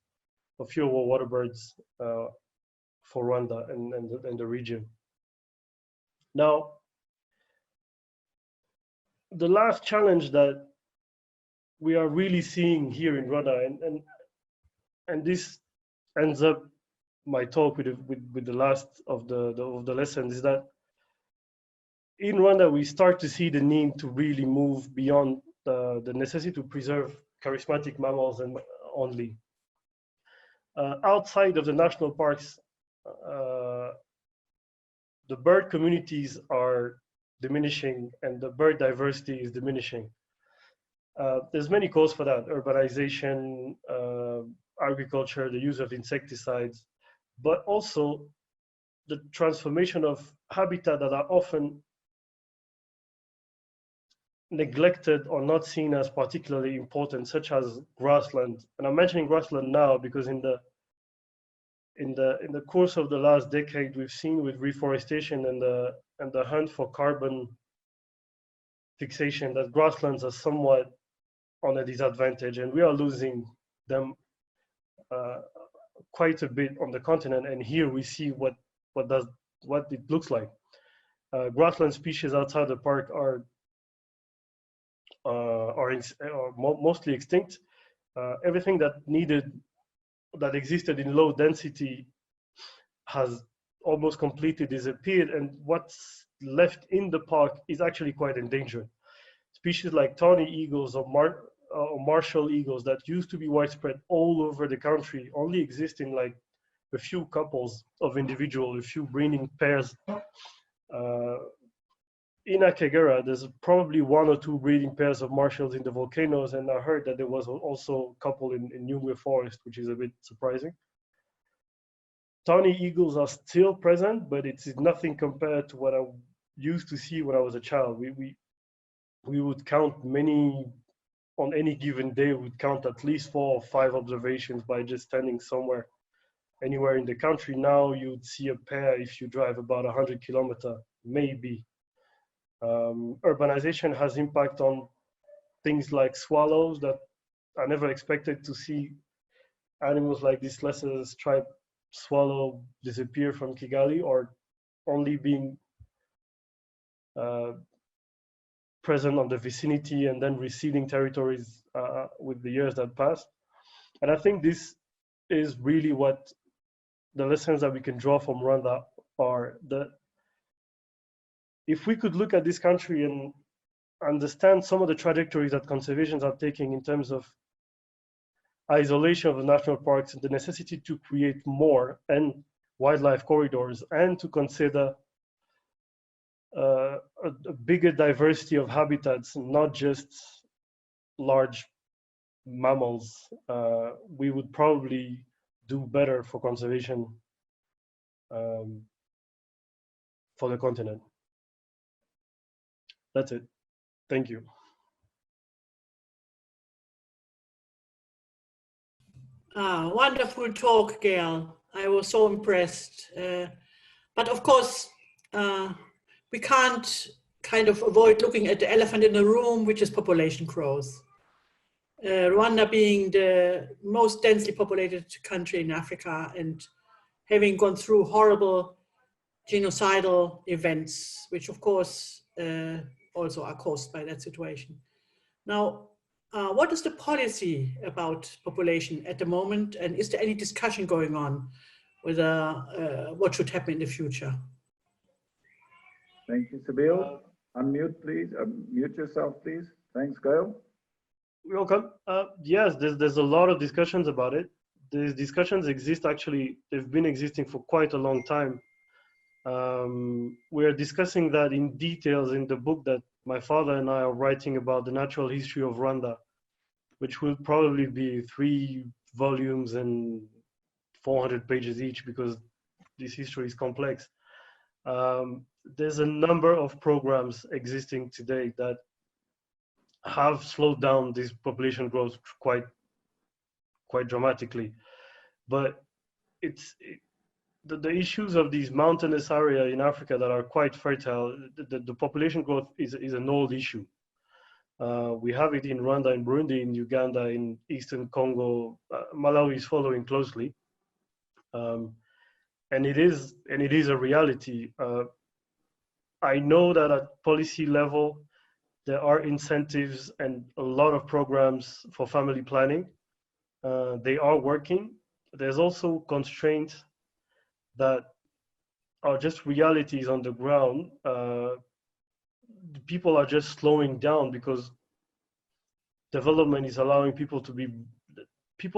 a few water birds for Rwanda and the region. Now, the last challenge that we are really seeing here in Rwanda, and this ends up my talk with the last of the lessons, is that in Rwanda we start to see the need to really move beyond the necessity to preserve charismatic mammals and only. Outside of the national parks, the bird communities are diminishing and the bird diversity is diminishing. There's many causes for that: urbanization, agriculture, the use of insecticides, but also the transformation of habitat that are often neglected or not seen as particularly important, such as grassland. And I'm mentioning grassland now because in the course of the last decade, we've seen with reforestation and the hunt for carbon fixation that grasslands are somewhat on a disadvantage, and we are losing them quite a bit on the continent. And here we see what it looks like. Grassland species outside the park are mostly extinct. Everything that existed in low density has almost completely disappeared, and what's left in the park is actually quite endangered. Species like tawny eagles or martial eagles that used to be widespread all over the country only exist in like a few couples of individuals, a few breeding pairs. In Akagera, there's probably 1 or 2 breeding pairs of martials in the volcanoes, and I heard that there was also a couple in Nyungwe Forest, which is a bit surprising. Tawny eagles are still present, but it's nothing compared to what I used to see when I was a child. We would count many, on any given day, we would count at least 4 or 5 observations by just standing somewhere, anywhere in the country. Now you'd see a pair if you drive about 100 kilometers, maybe. Urbanization has impact on things like swallows that I never expected to see animals like this lesser striped swallow disappear from Kigali, or only being present on the vicinity and then receding territories with the years that pass. And I think this is really what the lessons that we can draw from Rwanda are. That if we could look at this country and understand some of the trajectories that conservations are taking in terms of isolation of the national parks and the necessity to create more and wildlife corridors, and to consider a bigger diversity of habitats, not just large mammals, we would probably do better for conservation for the continent. That's it. Thank you. Wonderful talk, Gaël. I was so impressed. But of course, we can't kind of avoid looking at the elephant in the room, which is population growth. Rwanda being the most densely populated country in Africa and having gone through horrible genocidal events, which of course also are caused by that situation. Now, what is the policy about population at the moment, and is there any discussion going on with what should happen in the future? Thank you, Sabil. Unmute, please. Mute yourself, please. Thanks, Gaël. Welcome. Yes, there's a lot of discussions about it, these discussions exist. Actually, they've been existing for quite a long time. We're discussing that in details in the book that my father and I are writing about the natural history of Rwanda, which will probably be 3 volumes and 400 pages each because this history is complex. There's a number of programs existing today that have slowed down this population growth quite dramatically. But the issues of these mountainous area in Africa that are quite fertile, the population growth is an old issue. We have it in Rwanda, in Burundi, in Uganda, in Eastern Congo. Malawi is following closely. And it is a reality. I know that at policy level, there are incentives and a lot of programs for family planning. They are working. There's also constraints that are just realities on the ground. People are just slowing down because development is allowing people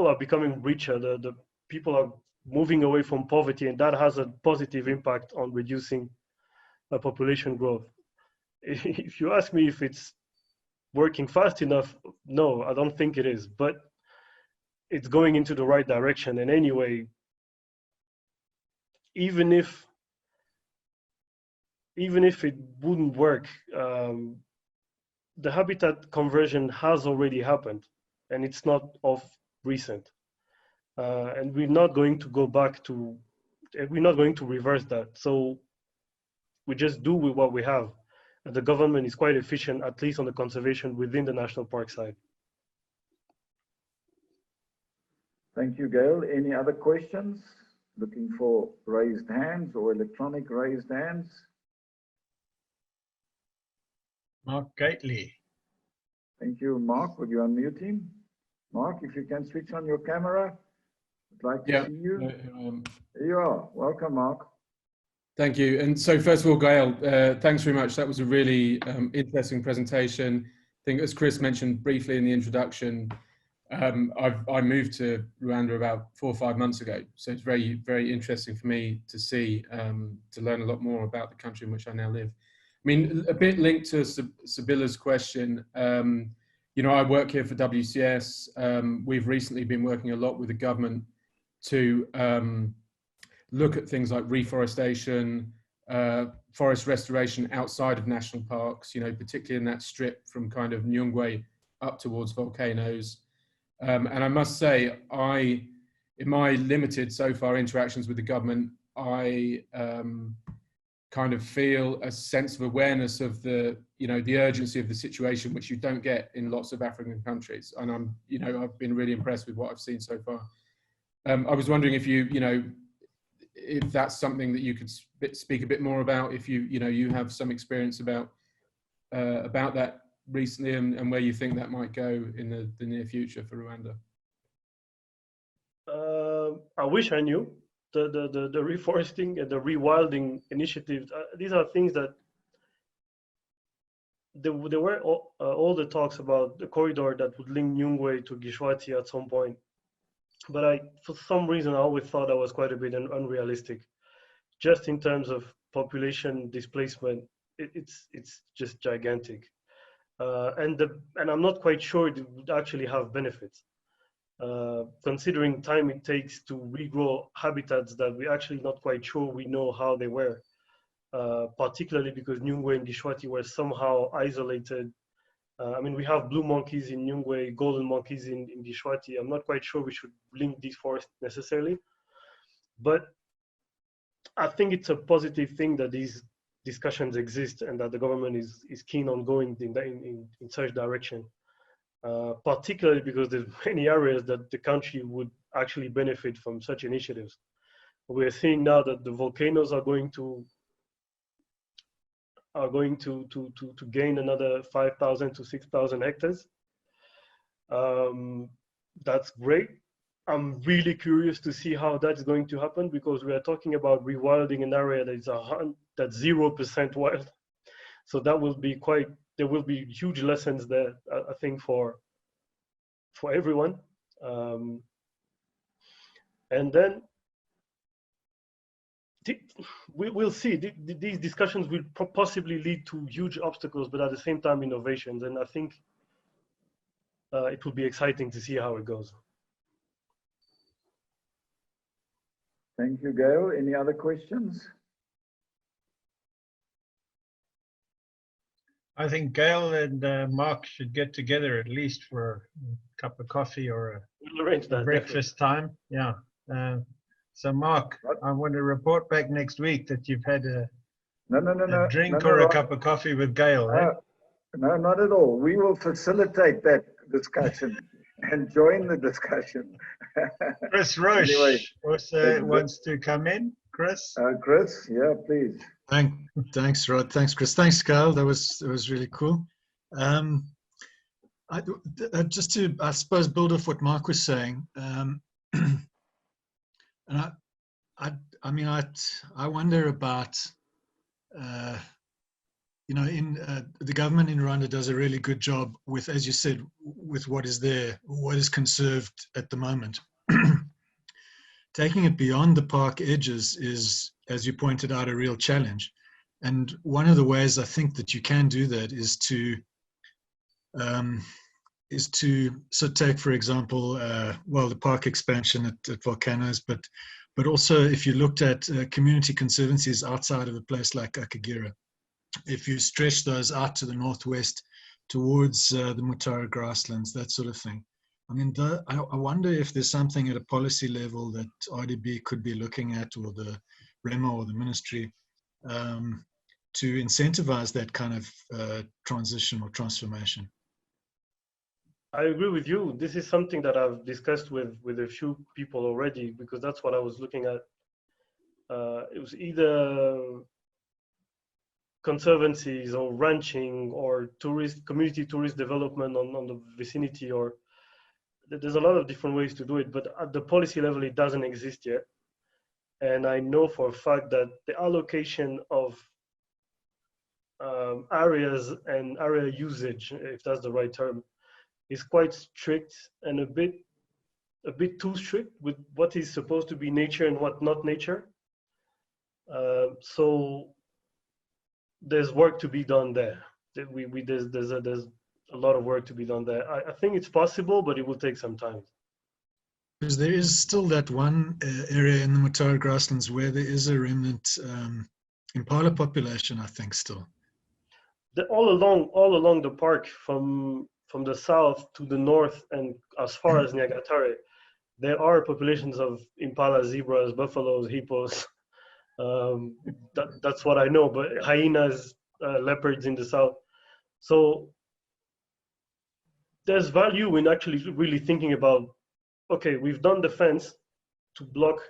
are becoming richer. The people are moving away from poverty, and that has a positive impact on reducing population growth. If you ask me if it's working fast enough, no, I don't think it is, but it's going into the right direction. And anyway, even if it wouldn't work, the habitat conversion has already happened, and it's not of recent. And we're not going to go back to, we're not going to reverse that. So we just do with what we have. And the government is quite efficient, at least on the conservation within the national park side. Thank you, Gaël. Any other questions? Looking for raised hands or electronic raised hands? Mark Gately. Thank you, Mark. Would you unmute him? Mark, if you can switch on your camera, I'd like to see you. There you are. Welcome, Mark. Thank you. And so first of all, Gaël, thanks very much. That was a really interesting presentation. I think as Chris mentioned briefly in the introduction, I moved to Rwanda about 4 or 5 months ago. So it's very, very interesting for me to see, to learn a lot more about the country in which I now live. I mean, a bit linked to Sibylla's question, you know, I work here for WCS. We've recently been working a lot with the government to look at things like reforestation, forest restoration outside of national parks, you know, particularly in that strip from kind of Nyungwe up towards Volcanoes. And I must say, in my limited so far interactions with the government, I kind of feel a sense of awareness of the, you know, the urgency of the situation, which you don't get in lots of African countries. And I'm, you know, I've been really impressed with what I've seen so far. I was wondering if you know, if that's something that you could speak a bit more about, if you know, you have some experience about that recently, and where you think that might go in the near future for Rwanda. I wish I knew. The reforesting and the rewilding initiatives, these are things that there were all the talks about the corridor that would link Nyungwe to Gishwati at some point. But for some reason, I always thought that was quite a bit unrealistic. Just in terms of population displacement, it's just gigantic. And I'm not quite sure it would actually have benefits. Considering time it takes to regrow habitats that we're actually not quite sure we know how they were, particularly because Nyungwe and Gishwati were somehow isolated. I mean, we have blue monkeys in Nyungwe, golden monkeys in Gishwati. I'm not quite sure we should link these forests necessarily, but I think it's a positive thing that these discussions exist and that the government is keen on going in such direction. Particularly because there's many areas that the country would actually benefit from such initiatives. We're seeing now that the volcanoes are going to gain another 5,000 to 6,000 hectares. That's great. I'm really curious to see how that's going to happen, because we are talking about rewilding an area that's 0% wild. So that will be there will be huge lessons there, I think, for everyone. And then we'll see. These discussions will possibly lead to huge obstacles, but at the same time, innovations. And I think it will be exciting to see how it goes. Thank you, Gaël. Any other questions? I think Gaël and Mark should get together at least for a cup of coffee or We'll arrange that, breakfast time. Yeah. So Mark, I want to report back next week that you've had a drink or a cup of coffee with Gaël. No, not at all. We will facilitate that discussion and join the discussion. Chris Roche Anyway, also wants to come in. Chris? Chris, yeah, please. Thanks, Rod. Thanks, Chris. Thanks, Gaël. That was really cool. Just to, I suppose, build off what Mark was saying, and I mean, I wonder about, you know, the government in Rwanda does a really good job with, as you said, with what is there, what is conserved at the moment. Taking it beyond the park edges is, as you pointed out, a real challenge. And one of the ways I think that you can do that is to so take, for example, well, the park expansion at Volcanoes, but also if you looked at community conservancies outside of a place like Akagera, if you stretch those out to the northwest towards the Mutara grasslands, that sort of thing. I mean, I wonder if there's something at a policy level that RDB could be looking at, or the REMA or the ministry, to incentivize that kind of transition or transformation. I agree with you. This is something that I've discussed with a few people already, because that's what I was looking at. It was either conservancies or ranching or community tourist development on the vicinity, or there's a lot of different ways to do it, but at the policy level, it doesn't exist yet. And I know for a fact that the allocation of areas and area usage, if that's the right term, is quite strict and a bit too strict with what is supposed to be nature and what not nature. So there's work to be done there. There's a lot of work to be done there. I think it's possible, but it will take some time. Because there is still that one area in the Mutara grasslands where there is a remnant impala population, I think, still. All along the park, from the south to the north and as far as Nyagatare, there are populations of impala, zebras, buffaloes, hippos. That's what I know, but hyenas, leopards in the south. So there's value in actually really thinking about, okay, we've done the fence to block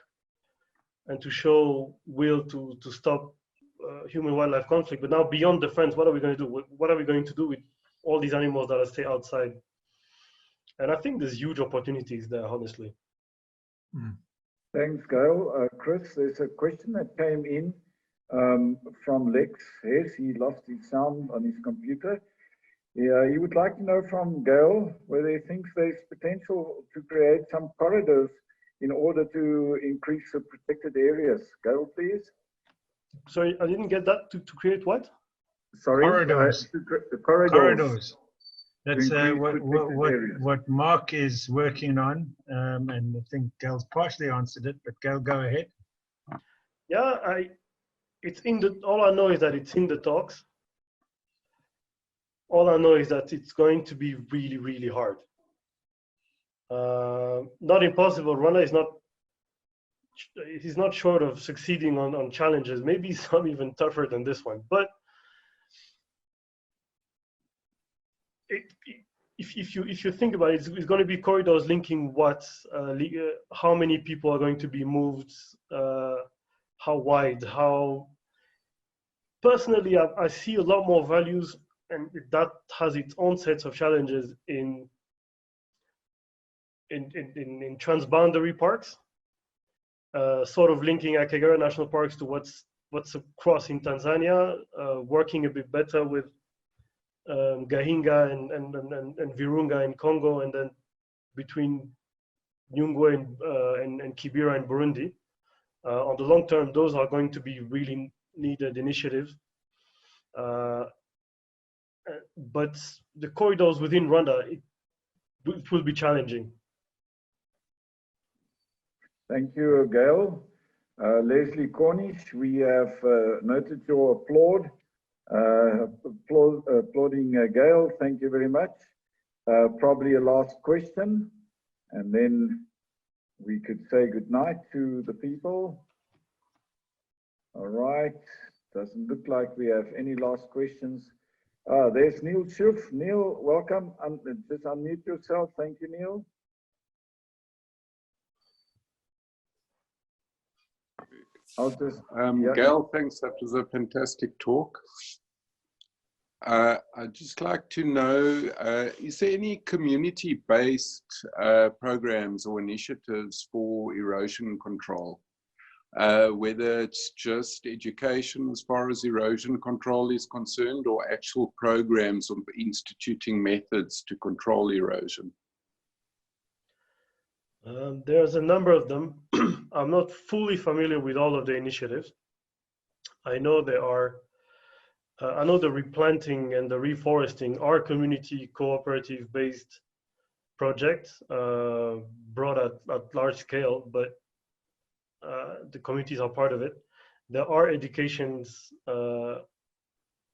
and to show will to stop human-wildlife conflict, but now beyond the fence, what are we going to do? What are we going to do with all these animals that stay outside? And I think there's huge opportunities there, honestly. Thanks, Gaël. Chris, there's a question that came in from Lex Hess. He lost his sound on his computer. Yeah, he would like to know from Gaël whether he thinks there's potential to create some corridors in order to increase the protected areas. Gaël, please. Sorry, I didn't get that. To create what? Sorry, corridors. Corridors. That's what Mark is working on, and I think Gaël's partially answered it, but Gaël, go ahead. Yeah, all I know is that it's in the talks. All I know is that it's going to be really, really hard. Not impossible. Rwanda is not short of succeeding on challenges, maybe some even tougher than this one. But if you think about it, it's going to be corridors linking what, how many people are going to be moved, how wide, how. Personally, I see a lot more values, and that has its own sets of challenges in transboundary parks, sort of linking Akagera National Parks to what's across in Tanzania, working a bit better with Gahinga and Virunga in Congo, and then between Nyungwe and Kibera in Burundi. On the long term, those are going to be really needed initiatives. But the corridors within Rwanda, it will be challenging. Thank you, Gaël. Leslie Cornish, we have noted your applauding Gaël. Thank you very much. Probably a last question, and then we could say goodnight to the people. All right, doesn't look like we have any last questions. There's Neil Schuf. Neil, welcome. Just unmute yourself. Thank you, Neil. I'll just, Gaël, thanks. That was a fantastic talk. I'd just like to know, is there any community-based programs or initiatives for erosion control? Whether it's just education as far as erosion control is concerned, or actual programs of instituting methods to control erosion? There's a number of them. I'm not fully familiar with all of the initiatives. I know there are, I know the replanting and the reforesting are community cooperative based projects brought at large scale, but the communities are part of it. There are educations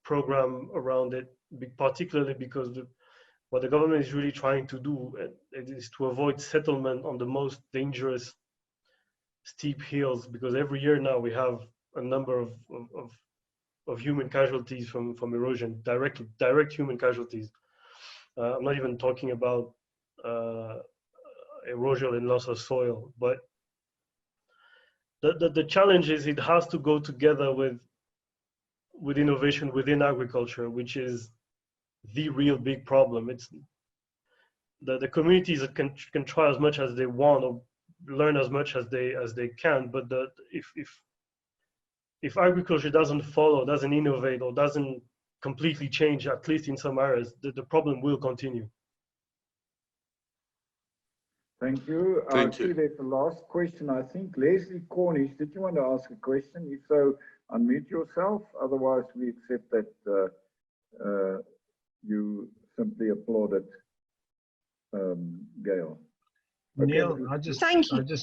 program around it, particularly because what the government is really trying to do is to avoid settlement on the most dangerous steep hills, because every year now we have a number of human casualties from erosion, direct human casualties. I'm not even talking about erosion and loss of soil, but the challenge is it has to go together with innovation within agriculture, which is the real big problem. It's the communities that can try as much as they want or learn as much as they can, but if agriculture doesn't follow, doesn't innovate, or doesn't completely change, at least in some areas, the problem will continue. Thank you. Thank you. That's the last question. I think Leslie Cornish, did you want to ask a question? If so, unmute yourself. Otherwise, we accept that you simply applauded Gaël. Okay. Neil, I just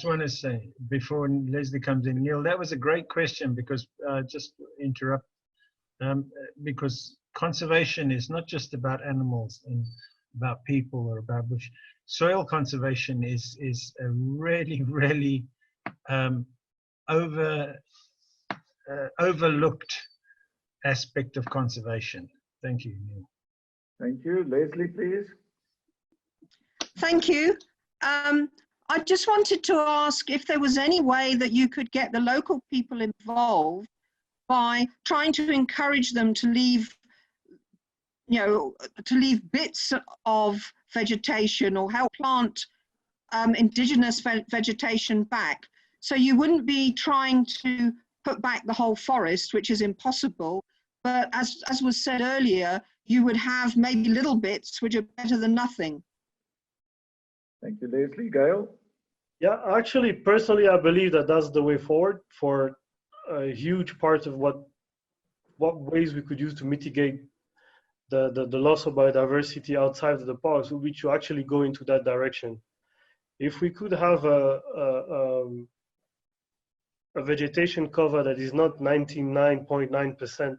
want to say before Leslie comes in, Neil, that was a great question, because just interrupt, because conservation is not just about animals and about people or about bush. Soil conservation is a really overlooked aspect of conservation. Thank you, Neil. Thank you. Leslie, please. Thank you. I just wanted to ask if there was any way that you could get the local people involved by trying to encourage them to leave, bits of vegetation or help plant indigenous vegetation back. So you wouldn't be trying to put back the whole forest, which is impossible, but as was said earlier, you would have maybe little bits which are better than nothing. Thank you, Leslie. Gaël? Yeah, actually, personally, I believe that that's the way forward for a huge part of what ways we could use to mitigate the loss of biodiversity outside of the parks, would be to actually go into that direction. If we could have a vegetation cover that is not 99.9%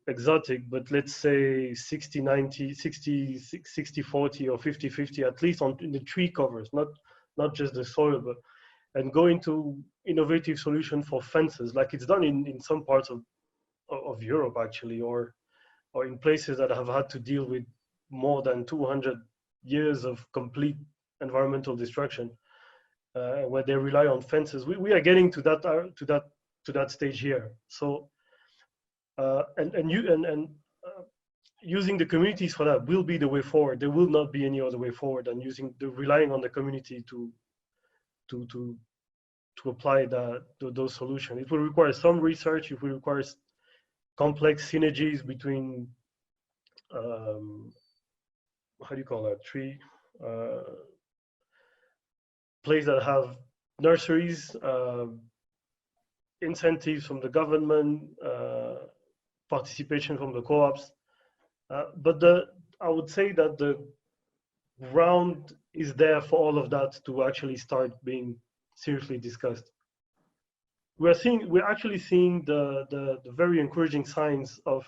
exotic, but let's say 60-90, 60-40 or 50-50, at least in the tree covers, not just the soil, but, and go into innovative solution for fences, like it's done in some parts of Europe actually, or in places that have had to deal with more than 200 years of complete environmental destruction, where they rely on fences. We are getting to that stage here. So using the communities for that will be the way forward. There will not be any other way forward than relying on the community to apply those solutions. It will require some research. It will require complex synergies between how do you call that, tree places that have nurseries, incentives from the government, participation from the co-ops. But I would say that the ground is there for all of that to actually start being seriously discussed. We're actually seeing the very encouraging signs of.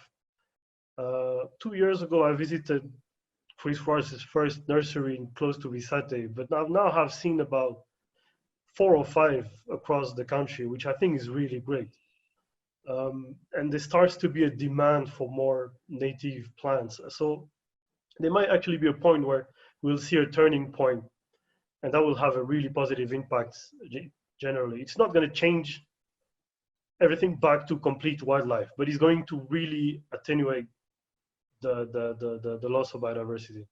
2 years ago, I visited Chris Forrest's first nursery close to Visate, but now have seen about 4 or 5 across the country, which I think is really great. And there starts to be a demand for more native plants. So there might actually be a point where we'll see a turning point, and that will have a really positive impact generally. It's not going to change everything back to complete wildlife, but it's going to really attenuate the loss of biodiversity.